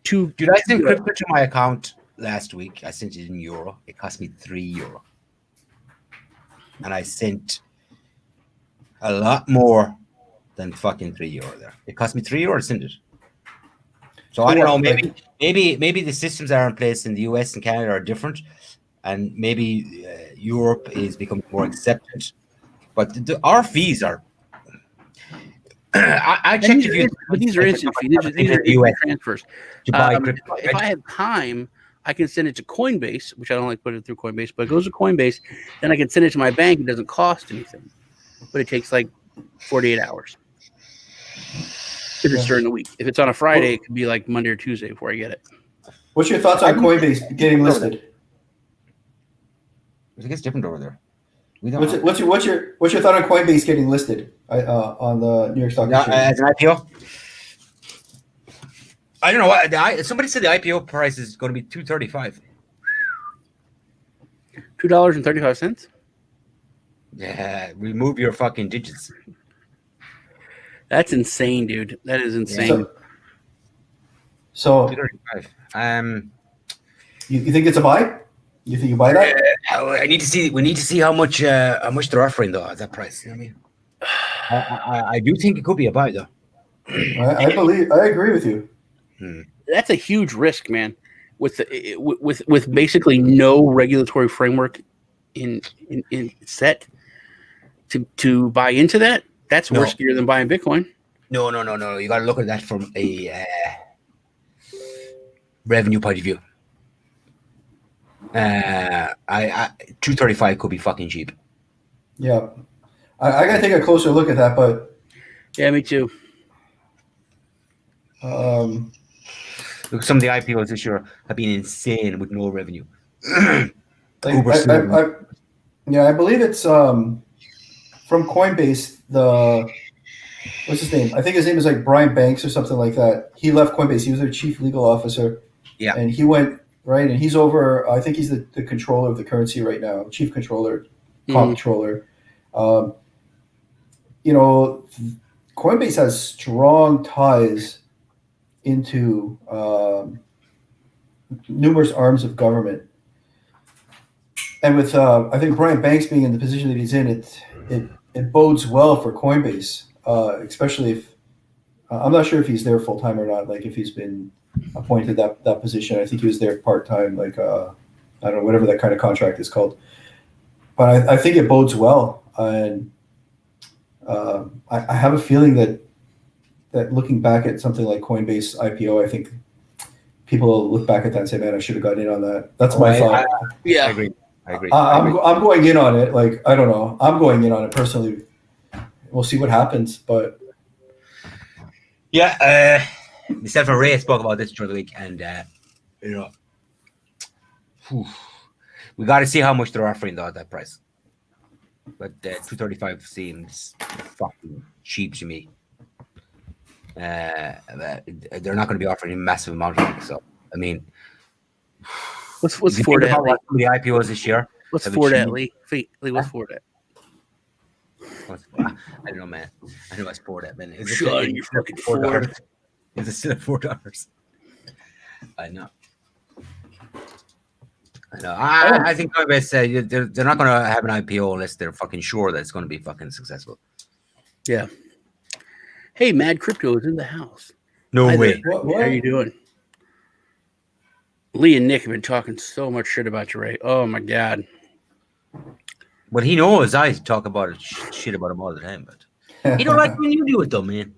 to. Dude, I sent crypto to my account last week. I sent it in euro. It cost me €3. And I sent a lot more than fucking €3 there. It cost me €3 to send it. So I don't know, maybe the systems that are in place in the US and Canada are different, and maybe Europe is becoming more accepted. But our fees are. I checked if you. But these are instant fees. These are US transfers. To buy crypto. If I have time, I can send it to Coinbase, which I don't like putting it through Coinbase, but it goes to Coinbase. Then I can send it to my bank. It doesn't cost anything, but it takes like 48 hours. If it's during the week. If it's on a Friday, it could be like Monday or Tuesday before I get it. What's your thoughts on Coinbase getting listed? I think it's different over there. What's your thought on Coinbase getting listed on the New York Stock Exchange? As an IPO? I don't know what somebody said the IPO price is going to be $2.35. $2.35. Yeah, remove your fucking digits. That's insane, dude. That is insane. So $2.35. You think it's a buy? You think you buy that? I need to see. We need to see how much they're offering though at that price. You know what I mean, I do think it could be a buy though. I agree with you. That's a huge risk, man. With basically no regulatory framework in set to buy into that. That's riskier than buying Bitcoin. No. You got to look at that from a revenue point of view. $2.35 could be fucking cheap. Yeah, I gotta take a closer look at that, but yeah, me too. Look, some of the IPOs this year have been insane with no revenue. I believe it's from Coinbase. What's his name? I think his name is like Brian Banks or something like that. He left Coinbase. He was their chief legal officer. Yeah, and he went right, and he's over. I think he's the controller of the currency right now, chief controller. comptroller. You know, Coinbase has strong ties into numerous arms of government. And with I think Brian Banks being in the position that he's in, it bodes well for Coinbase, especially if I'm not sure if he's there full time or not. Like if he's been appointed that position, I think he was there part time. Like I don't know, whatever that kind of contract is called. But I think it bodes well, and I have a feeling that looking back at something like Coinbase IPO, I think people will look back at that and say, "Man, I should have gotten in on that." That's my thought. Yeah, I agree. I'm going in on it. Like, I don't know. I'm going in on it personally. We'll see what happens, but yeah, myself and Ray spoke about this during the week, and you know, we got to see how much they're offering though at that price. But 235 seems fucking cheap to me. They're not going to be offering a massive amount of money. So, I mean, what's Ford at? What the IPOs this year? What's Ford at, Lee? Lee, what's Ford at? I don't know, man. I know what's Ford at, man. Is Shut it your fucking Ford. Is it still at $4? I know. I think Coinbase they're not going to have an IPO unless they're fucking sure that it's going to be fucking successful. Yeah. Hey, Mad Crypto is in the house. No Hi way. there. How are you doing? Lee and Nick have been talking so much shit about you, Ray. Oh my god. But he knows I talk about it, shit about him all the time. But he don't like when you do it, though, man.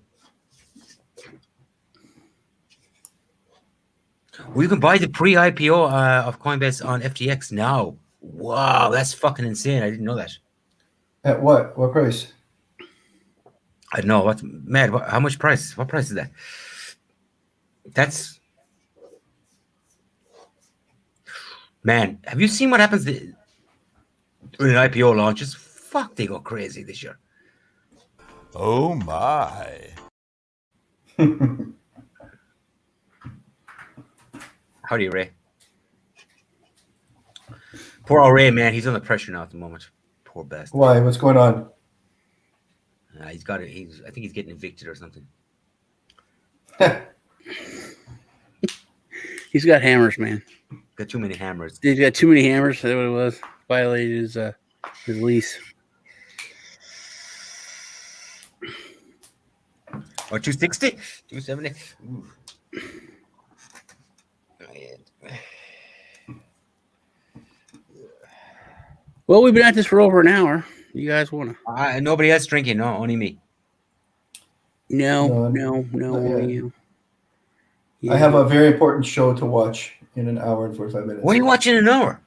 Well, you can buy the pre-IPO of Coinbase on FTX now. Wow, that's fucking insane. I didn't know that. at what? What price? I don't know. What's mad? How much price? What price is that? That's... Man, have you seen what happens during an IPO launches? Fuck, they go crazy this year. Oh my. Howdy, Ray. Poor old Ray, man. He's under pressure now at the moment. Poor bastard. Why? What's going on? He's got it. I think he's getting evicted or something. He's got hammers, man. Got too many hammers. He's got too many hammers. Is that what it was? Violated his lease. Or 260? 270? Ooh. Well, we've been at this for over an hour. You guys want to? Nobody else drinking. No, only me. No, Not only yet. you. I have a very important show to watch in an hour and 45 minutes. What are you watching in an hour?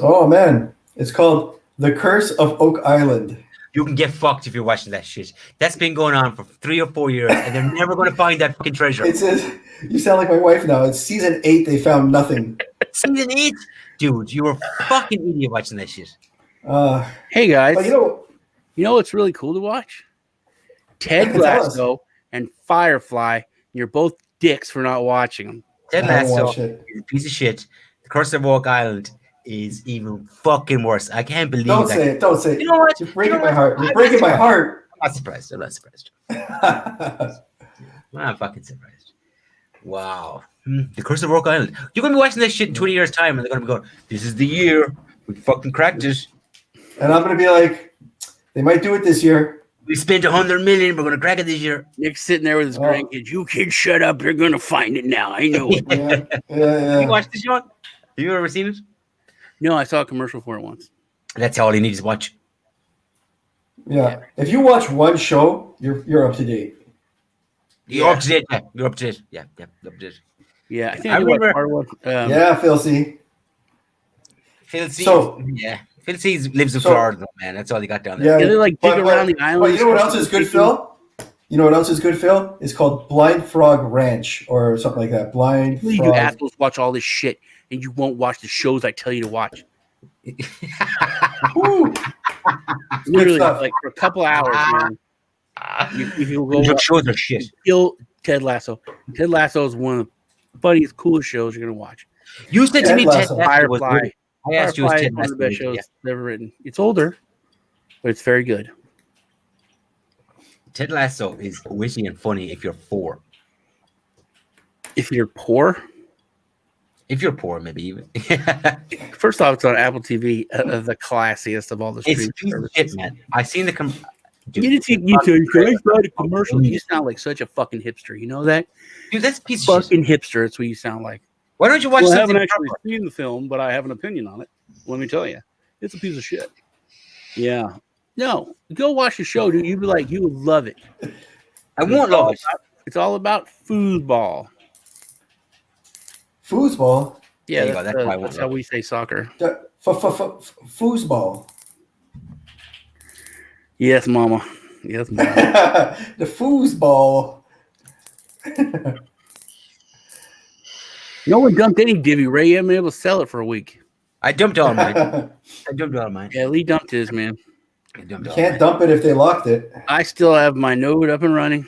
Oh, man. It's called The Curse of Oak Island. You can get fucked if you're watching that shit. That's been going on for 3 or 4 years, and they're never going to find that fucking treasure. It says, you sound like my wife now. It's season 8. They found nothing. Season 8? Dude, you were a fucking idiot watching that shit. Hey, guys. But you know what's really cool to watch? Ted Lasso and Firefly. You're both dicks for not watching them. Ted I haven't Lasso watched it. is a piece of shit. The Curse of Oak Island is even fucking worse. I can't believe Don't that. say it. Don't say it. You know what? You're breaking You know my what? heart. You're I'm breaking not my heart. I'm not surprised. I'm fucking surprised. Wow. The Curse of Oak Island. You're going to be watching this shit in 20 years' time, and they're going to be going, this is the year. We fucking cracked it. And I'm going to be like, they might do it this year. We spent $100 million. We're going to crack it this year. Nick's sitting there with his grandkids. You kids shut up. You're going to find it now. I know it. Yeah. You watched this, Sean? Have you ever seen it? No, I saw a commercial for it once. That's all you need to watch. Yeah. If you watch one show, you're up to date. You're up to date. Yeah. You're up to date. Yeah, up to date. Yeah, I think I I remember remember- part one. Yeah, Phil C. Phil C. So- Yeah. Phil C. lives in So- Florida, man. That's all he got down there. Yeah, they like dig around the island. But you know what else is good, Phil? You know what else is good, Phil? It's called Blind Frog Ranch or something like that. Blind You Frog. assholes watch all this shit, and you won't watch the shows I tell you to watch. Woo. Literally, stuff. like for a couple hours, man. If you go Your watch, shows are shit. kill Ted Lasso. Ted Lasso is one of the funniest, coolest shows you're gonna watch. You said to Ted me, Lasso. Ted Lasso was Firefly. good. I asked you, is Firefly is Ted one of the Lasso best witty? shows ever written. It's older, but it's very good. Ted Lasso is witty and funny if you're 4. If you're poor, If you're poor, maybe even. first off, it's on Apple TV, the classiest of all the It's streaming a piece of services. shit, man. I seen the You didn't see a commercial. You sound like such a fucking hipster. You know that? Dude, that's a piece of shit. Fucking hipster. That's what you sound like. Why don't you watch Well, I something haven't actually proper? seen the film, but I have an opinion on it. Let me tell you, it's a piece of shit. Yeah. No, go watch the show, dude. You'd be like, you would love it. I won't love it. It's all about foosball. Foosball. Yeah, There you go. That's why I won't that's how love we say soccer. Foosball. Yes, mama. Yes, mama. The foosball. No one dumped any Divi. Ray, you haven't been able to sell it for a week. I dumped all mine. Yeah, Lee dumped his, man. I dumped You all can't mine. dump it if they locked it. I still have my node up and running.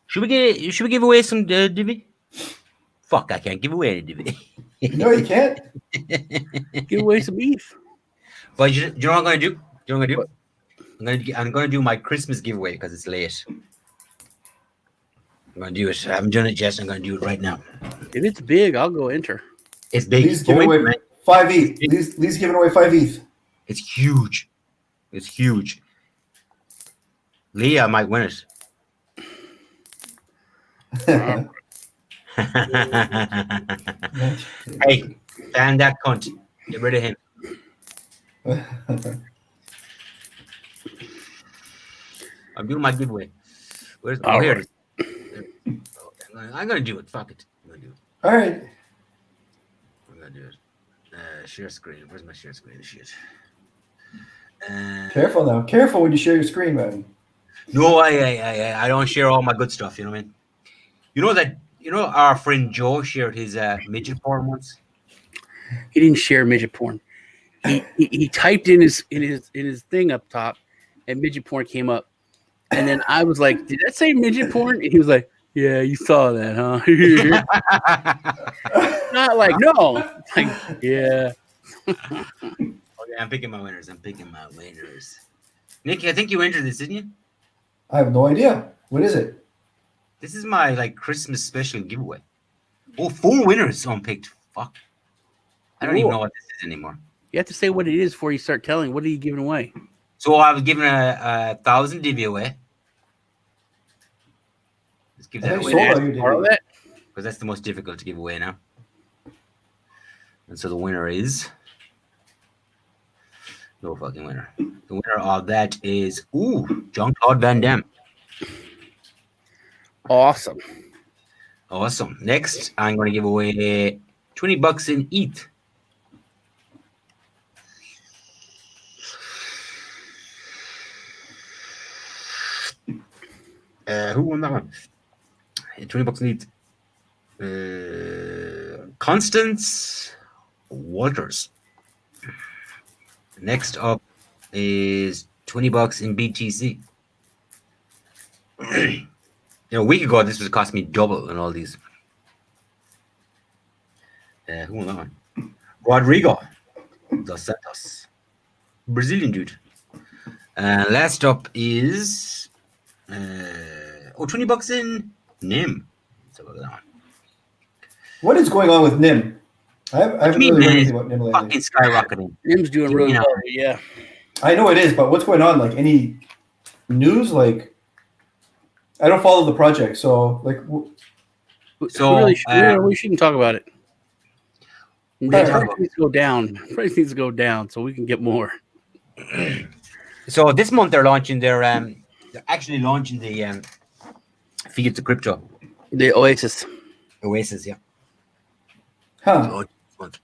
Should we give away some Divi? Fuck, I can't give away any Divi. No, you can't. Give away some ETH. But you know what I'm gonna do? You know what I'm gonna do? I'm gonna do my Christmas giveaway because it's late. I'm gonna do it. I haven't done it yet. So I'm gonna do it right now. If it's big, I'll go enter. It's big. Lee's giving away man. 5 ETH. Lee's giving away 5 ETH. It's huge. It's huge. Leah might win it. Hey, ban that cunt. Get rid of him. I'm doing my giveaway. Where's All here? right. It is. I'm gonna do it. Fuck it. I'm gonna do it. All right. I'm gonna do it. Share screen. Where's my share screen? Shit. Careful now. Careful when you share your screen, man. No, I don't share all my good stuff. You know what I mean? You know our friend Joe shared his midget porn once. He didn't share midget porn. He typed in his thing up top, and midget porn came up. And then I was like, "Did that say midget porn?" And he was like, "Yeah, you saw that, huh?" Not like no, like yeah. Okay, I'm picking my winners. Nicky, I think you entered this, didn't you? I have no idea. What is it? This is my Christmas special giveaway. Oh, 4 winners unpicked. Fuck. I don't even know what this is anymore. You have to say what it is before you start telling. What are you giving away? So I was giving a 1,000 Divi away. Let's give I that think away you sold now, all your Borrow Divi. that? because that's the most difficult to give away now. And so the winner is no fucking winner. The winner of that is Jean-Claude Van Damme. Awesome. Awesome. Next, I'm going to give away $20 in ETH. Who won that one? $20 in ETH. Constance Walters. Next up is $20 in BTC. A week ago, this was cost me double in all these. Who won that one? Rodrigo dos Santos, Brazilian dude. Last up is $20 in NIM. So look at that one. What is going on with NIM? I haven't really heard anything about NIM lately. Fucking skyrocketing. Nim's doing really well. Yeah. I know it is, but what's going on? Like any news? Like I don't follow the project, so like. So, we shouldn't talk about it. Yeah, Price needs to go down. Price needs to go down so we can get more. So this month they're launching their they're actually launching the feed to crypto. The Oasis. Oasis, yeah. Huh. So this month.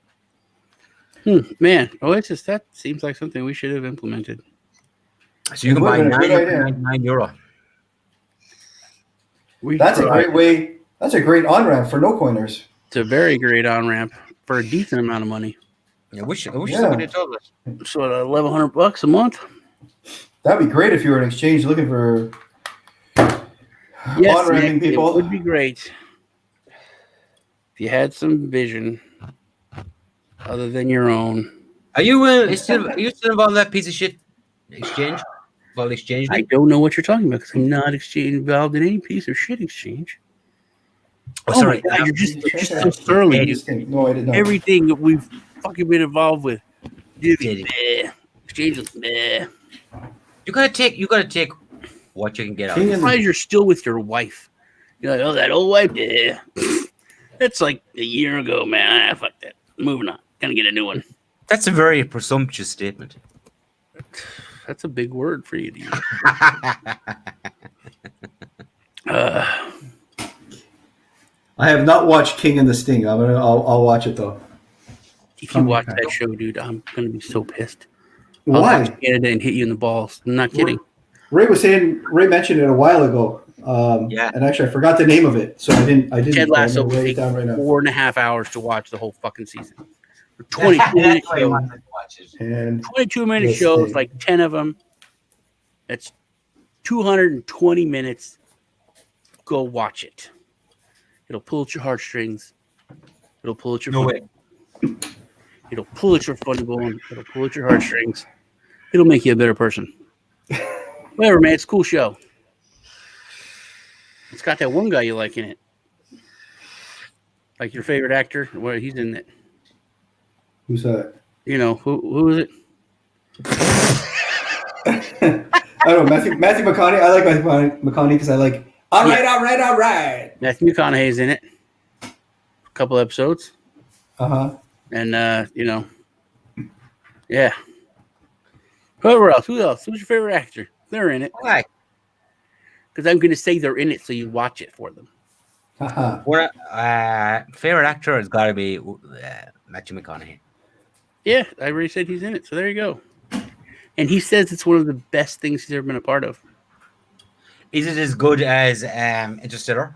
Man, Oasis, that seems like something we should have implemented. So you can It buy would've been a good idea. €9. That's a great way. That's a great on ramp for no coiners. It's a very great on ramp for a decent amount of money. I wish Yeah. somebody told us. So $1,100 a month. That'd be great if you were an exchange looking for Yes, on ramping Nick, people. it would be great if you had some vision. other than your own. Are you still involved in that piece of shit exchange? Well, exchange. I don't know what you're talking about because I'm not involved in any piece of shit exchange. Oh, sorry. My God, you're just so thoroughly. No, I did not. Everything that we've fucking been involved with. Diddy. Exchange is meh. You gotta take what you can get out. King of I'm it. surprised you're still with your wife. You're like, oh, that old wife? Yeah. That's like a year ago, man. Ah, fuck that. Moving on. Gonna get a new one. That's a very presumptuous statement. That's a big word for you to use. I have not watched King and the Sting. I'll watch it though. If you watch that show, dude, I'm gonna be so pissed. Why? I'll touch Canada and hit you in the balls. I'm not kidding. Ray mentioned it a while ago. Yeah. And actually, I forgot the name of it, so I didn't. Ted Lasso I'm will gonna write it take down right now. 4.5 hours to watch the whole fucking season. 22-minute why you show. wanted to watch it. And 22-minute Yes, shows, Dave. like 10 of them. That's 220 minutes. Go watch it. It'll pull at your heartstrings. It'll pull at your No funny- way. It'll pull at your funny bone. It'll pull at your heartstrings. It'll make you a better person. Whatever, man. It's a cool show. It's got that one guy you like in it. Like your favorite actor. Well, he's in it. who's that? You know, who is it? I don't know. Matthew McConaughey. I like Matthew McConaughey because I like. All right. Matthew McConaughey's in it. A couple episodes. Uh-huh. And, you know, yeah. Who else? Who's your favorite actor? They're in it. Why? Because I'm going to say they're in it so you watch it for them. Uh-huh. What favorite actor has got to be Matthew McConaughey. Yeah, I already said he's in it. So there you go. And he says it's one of the best things he's ever been a part of. Is it as good as Interstellar?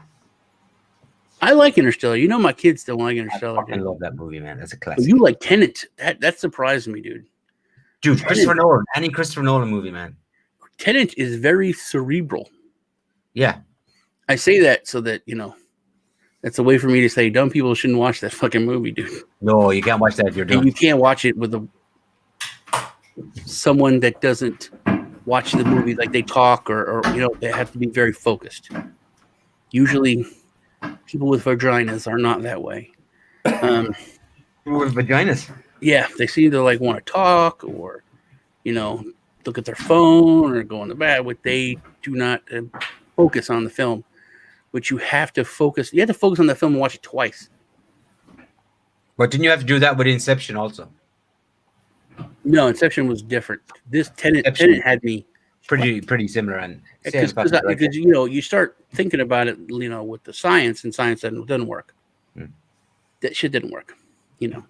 I like Interstellar. You know my kids don't like Interstellar. I fucking love that movie, man. That's a But classic. you like Tenet. That surprised me, dude. Dude, Christopher Nolan. Any Christopher Nolan movie, man. Tenet is very cerebral. Yeah. I say that so that, you know, that's a way for me to say dumb people shouldn't watch that fucking movie, dude. No, you can't watch that if you're And done. you can't watch it with someone that doesn't watch the movie like they talk or you know, they have to be very focused. Usually people with vaginas are not that way. With vaginas. Yeah, they seem to like want to talk or, you know, look at their phone or go in the bath. But they do not focus on the film, which you have to focus. You have to focus on the film and watch it twice. But didn't you have to do that with Inception also? No, Inception was different. This Tenet had me Pretty similar. And because you know, you start thinking about it, you know, with the science, and science doesn't work. That shit didn't work. You know,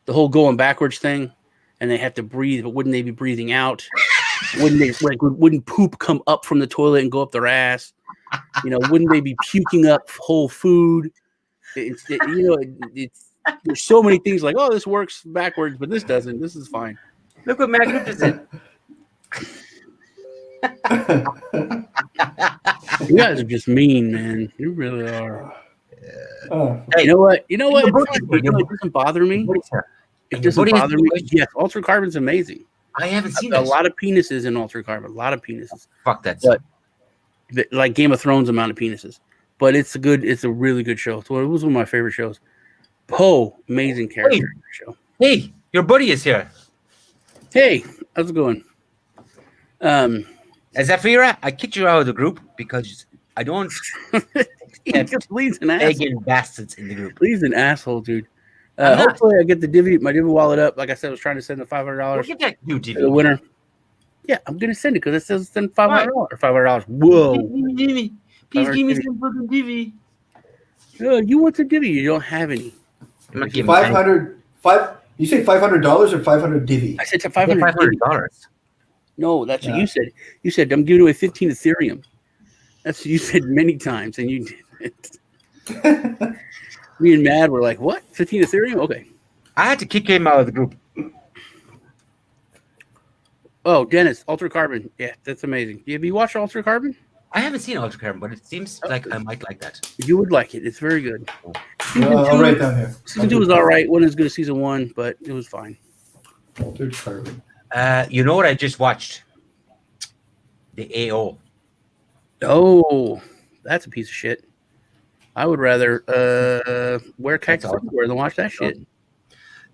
the whole going backwards thing, and they have to breathe, but wouldn't they be breathing out? Wouldn't poop come up from the toilet and go up their ass? You know, wouldn't they be puking up whole food? There's so many things like, oh, this works backwards, but this doesn't. This is fine. Look what Magnificent. You guys are just mean, man. You really are. Hey, You know what? It buddy- doesn't bother me. It doesn't buddy has bother a me. question. Yes, Altered Carbon's amazing. I haven't seen A this. lot of penises in Altered Carbon. A lot of penises. Fuck that. But like Game of Thrones amount of penises. But it's a really good show. So it was one of my favorite shows. Poe, amazing character in the show. Hey, your buddy is here. Hey, how's it going? As Zafira, I kicked you out of the group because I don't Lee's an asshole. begging bastards in the group. Lee's an asshole, dude. I'm not. Hopefully I get my Divi wallet up. Like I said, I was trying to send the $500 Look at that new to the TV. winner. Yeah, I'm gonna send it because it says send $500 or $500. Whoa. Please give me some fucking TV. You want some Divi? You don't have any. I'm not giving any. 500. You say $500 or 500 Divi? I said to Yeah, $500. $500. No, that's what you said. You said I'm giving away 15 Ethereum. That's what you said many times, and you did it. Me and Mad were like, "What? 15 Ethereum? Okay." I had to kick him out of the group. Oh, Dennis, Altered Carbon. Yeah, that's amazing. Have you watched Altered Carbon? I haven't seen Altered Carbon, but it seems like I might like that. You would like it. It's very good. I'll write down here. Season 2 was all right. Wasn't as good as season 1, but it was fine. Altered Carbon. You know what I just watched? The AO. Oh, that's a piece of shit. I would rather wear khaki awesome. footwear than watch that shit.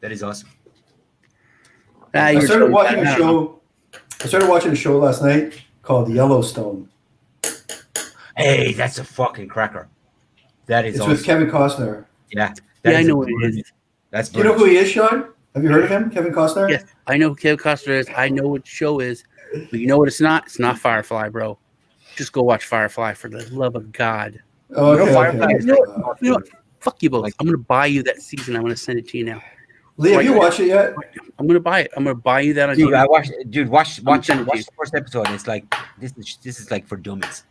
That is awesome. I started watching a show. I started watching a show last night called Yellowstone. Hey, that's a fucking cracker. That is It's awesome. with Kevin Costner. Yeah. Yeah, I know what it is. That's Do you know who he is, Sean? Have you heard of him, Kevin Costner? Yes, I know who Kevin Costner is. I know what the show is. But you know what it's not? It's not Firefly, bro. Just go watch Firefly for the love of God. Oh, okay, Firefly okay. is You know what? Fuck you both. I'm going to buy you that season. I'm going to send it to you now. Lee, have you watched it yet? I'm going to buy it. I'm going to buy you that on Dude, TV. I watched. Dude, watch send it to you. the first episode. It's like this is like for dummies.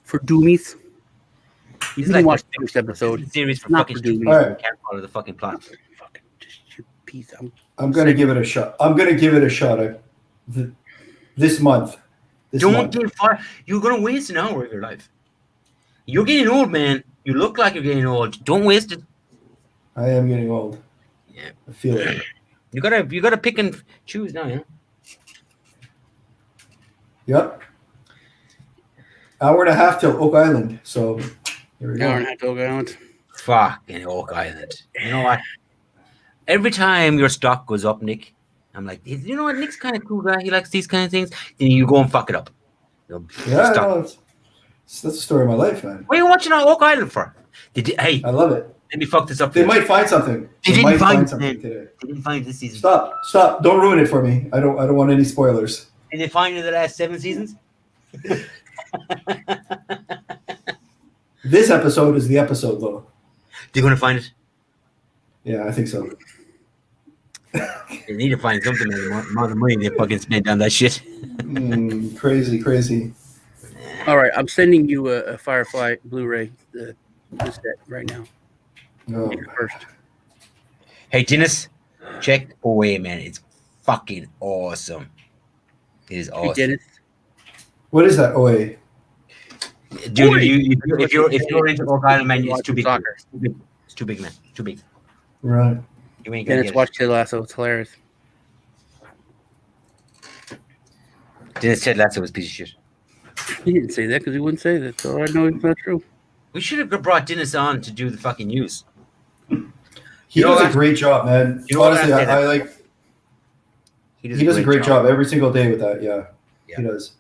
For Doomies. You It's didn't like watch the first episode. It's a series for Not fucking for stupid dummies. people All who right. can't follow the fucking plot. Fucking just you piece. I'm gonna give it a shot. This month. Don't get far. You're gonna waste an hour of your life. You're getting old, man. You look like you're getting old. Don't waste it. I am getting old. Yeah. I feel it. You gotta pick and choose now, you know. Yep. Hour and a half till Oak Island. So here we Hour and go. a half to Oak Island. Fucking Oak Island. You know what? Every time your stock goes up, Nick, I'm like, you know what? Nick's kind of cool guy. He likes these kind of things. Then you go and fuck it up. Yeah, Stop. no, that's the story of my life, man. What are you watching on Oak Island for? Hey, I love it. let me fuck this up. They here. might find something. They They didn't might find find something it. today. They didn't find this season. Stop. Don't ruin it for me. I don't want any spoilers. Did they find it in the last 7 seasons? This episode is the episode, though. They're gonna find it. Yeah, I think so. They need to find something. The amount of money they fucking spent on that shit. Crazy. All right, I'm sending you a Firefly Blu-ray this set right now. Oh. Take it first. Hey, Dennis, check away, man. It's fucking awesome. It is Hey, awesome. Dennis. What is that? OA? Dude, if you're into Oak Island, man, it's too big. Soccer. It's too big, man. Too big. Right. You ain't gonna Dennis, get watch Ted Lasso. It's hilarious. it. Dennis said Lasso was a piece of shit. He didn't say that because he wouldn't say that. So I know it's not true. We should have brought Dennis on to do the fucking news. He You know does a what? great job, man. You know what Honestly, I say I that- like. He does a great job every single day with that. Yeah, Yeah. he does.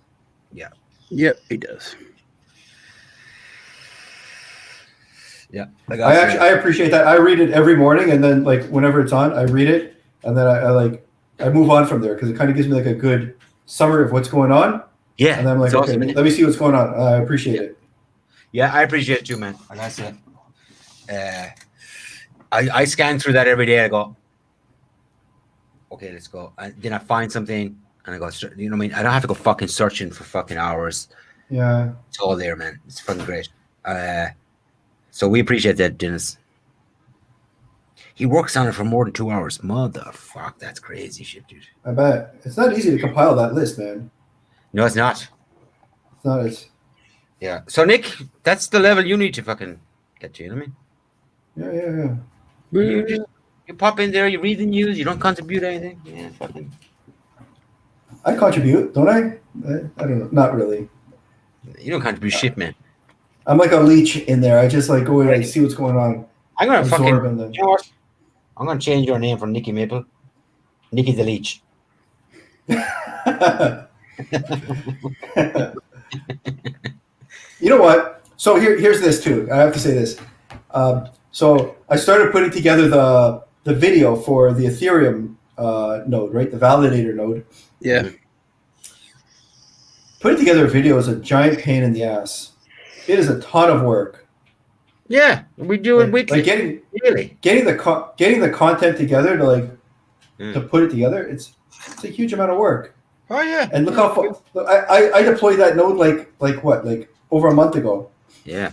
Yep, he does. Yeah, I appreciate that. I read it every morning, and then like whenever it's on, I read it, and then I move on from there because it kind of gives me like a good summary of what's going on, yeah. and then I'm like, it's okay, awesome, isn't it? let me see what's going on. I appreciate it. Yeah, I appreciate it too, man. Like I said, I scan through that every day. I go, okay, let's go. And then I find something, and I go, you know what I mean? I don't have to go fucking searching for fucking hours. Yeah, It's all there, man. It's fucking great. So we appreciate that, Dennis. He works on it for more than 2 hours. Motherfuck, that's crazy shit, dude. I bet it's not easy to compile that list, man. No, it's not. It's not. It's Yeah. So Nick, that's the level you need to fucking get to. You know what I mean? yeah. You pop in there, you read the news, you don't contribute anything. Yeah, fucking. I contribute, don't I? I don't know. Not really. You don't contribute shit, man. I'm like a leech in there. I just like go in and see what's going on. I'm gonna Absorb fucking. in the- You know what? I'm gonna change your name from Nicky Maple. Nicky the Leech. You know what? So here's this too. I have to say this. So I started putting together the video for the Ethereum node, right? The validator node. Yeah. Putting together a video is a giant pain in the ass. It is a ton of work. Yeah, we do it weekly. Like really? getting the content together to to put it together. It's a huge amount of work. Oh yeah. And look how I deployed that node like over a month ago. Yeah.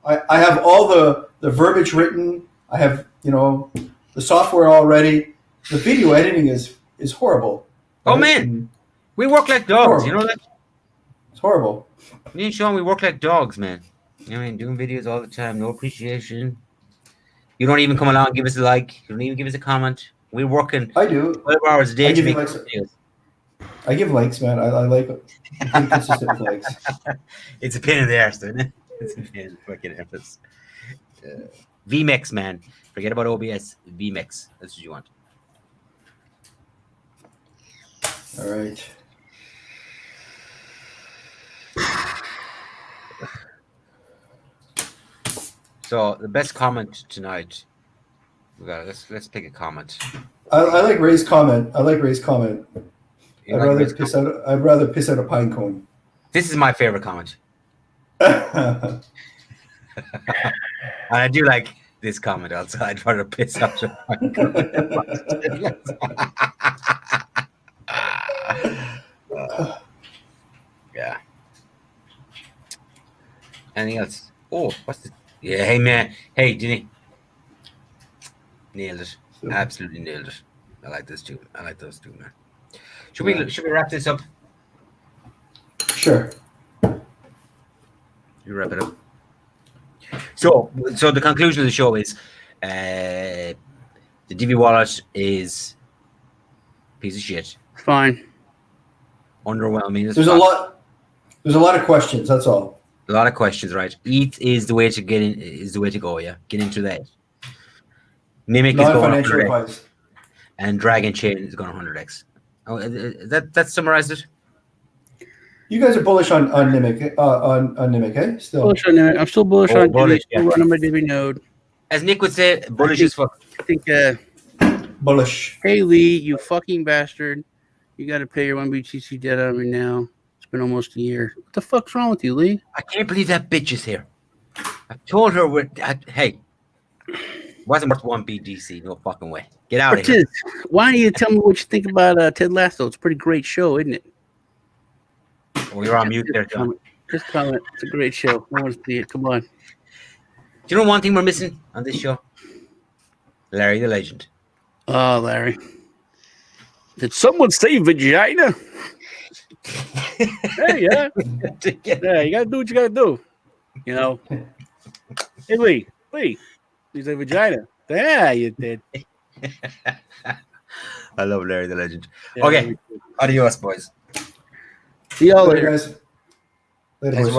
I have all the verbiage written. I have the software already. The video editing is horrible. Oh right? man, we work like dogs. Horrible. You know that? It's horrible. Me and Sean, we work like dogs, man. You know what I mean? Doing videos all the time, no appreciation. You don't even come along and give us a like. You don't even give us a comment. We're working I do. 12 hours a day I to give you make likes. videos. I give likes, man. I like pretty consistent with likes. It's a pain in the arse, isn't it? It's a pain in the fucking efforts. VMix, man. Forget about OBS. VMix. That's what you want. All right. So the best comment tonight. We got let's pick a comment. I like Ray's comment. I like Ray's comment. You I'd like rather Ray's piss comment? out. I'd rather piss out a pine cone. This is my favorite comment. I And I do like this comment also. I'd rather piss off your yeah. Anything else? Oh, what's the? Yeah, hey man, hey Ginny, nailed it. Absolutely nailed it. I like this too. I like those two, man. Should we wrap this up? Sure. You wrap it up. So the conclusion of the show is, the Divi wallet is a piece of shit. Fine. Underwhelming. There's a lot. There's a lot of questions. That's all. A lot of questions, right? ETH is the way to get in. Is the way to go. Yeah, get into that. Nimiq is going Non-financial 100x, advice. and Dragonchain is going 100x. Oh, that summarized it. You guys are bullish on Nimiq, on Nimiq, eh? Still. Bullish on that. I'm still bullish Oh, on bullish, Divi. Still yeah. running my Divi node. As Nick would say, bullish as fuck. I think, Bullish. hey Lee, you fucking bastard. You got to pay your 1BTC debt on me now. It's been almost a year. What the fuck's wrong with you, Lee? I can't believe that bitch is here. I told her, hey, wasn't worth 1 BDC. No fucking way. Get out of here. Why don't you tell me what you think about Ted Lasso? It's a pretty great show, isn't it? Oh, you're on mute there, John. Just comment. It's a great show. I want to see it. Come on. Do you know one thing we're missing on this show? Larry the Legend. Oh, Larry. Did someone say vagina? Hey, yeah. Yeah, you got to do what you got to do. You know? Hey, Lee. You say vagina. Yeah, you did. I love Larry the Legend. Yeah, Okay. Adios, boys. see y'all Later, later. guys. Later, Thanks boys. for watching.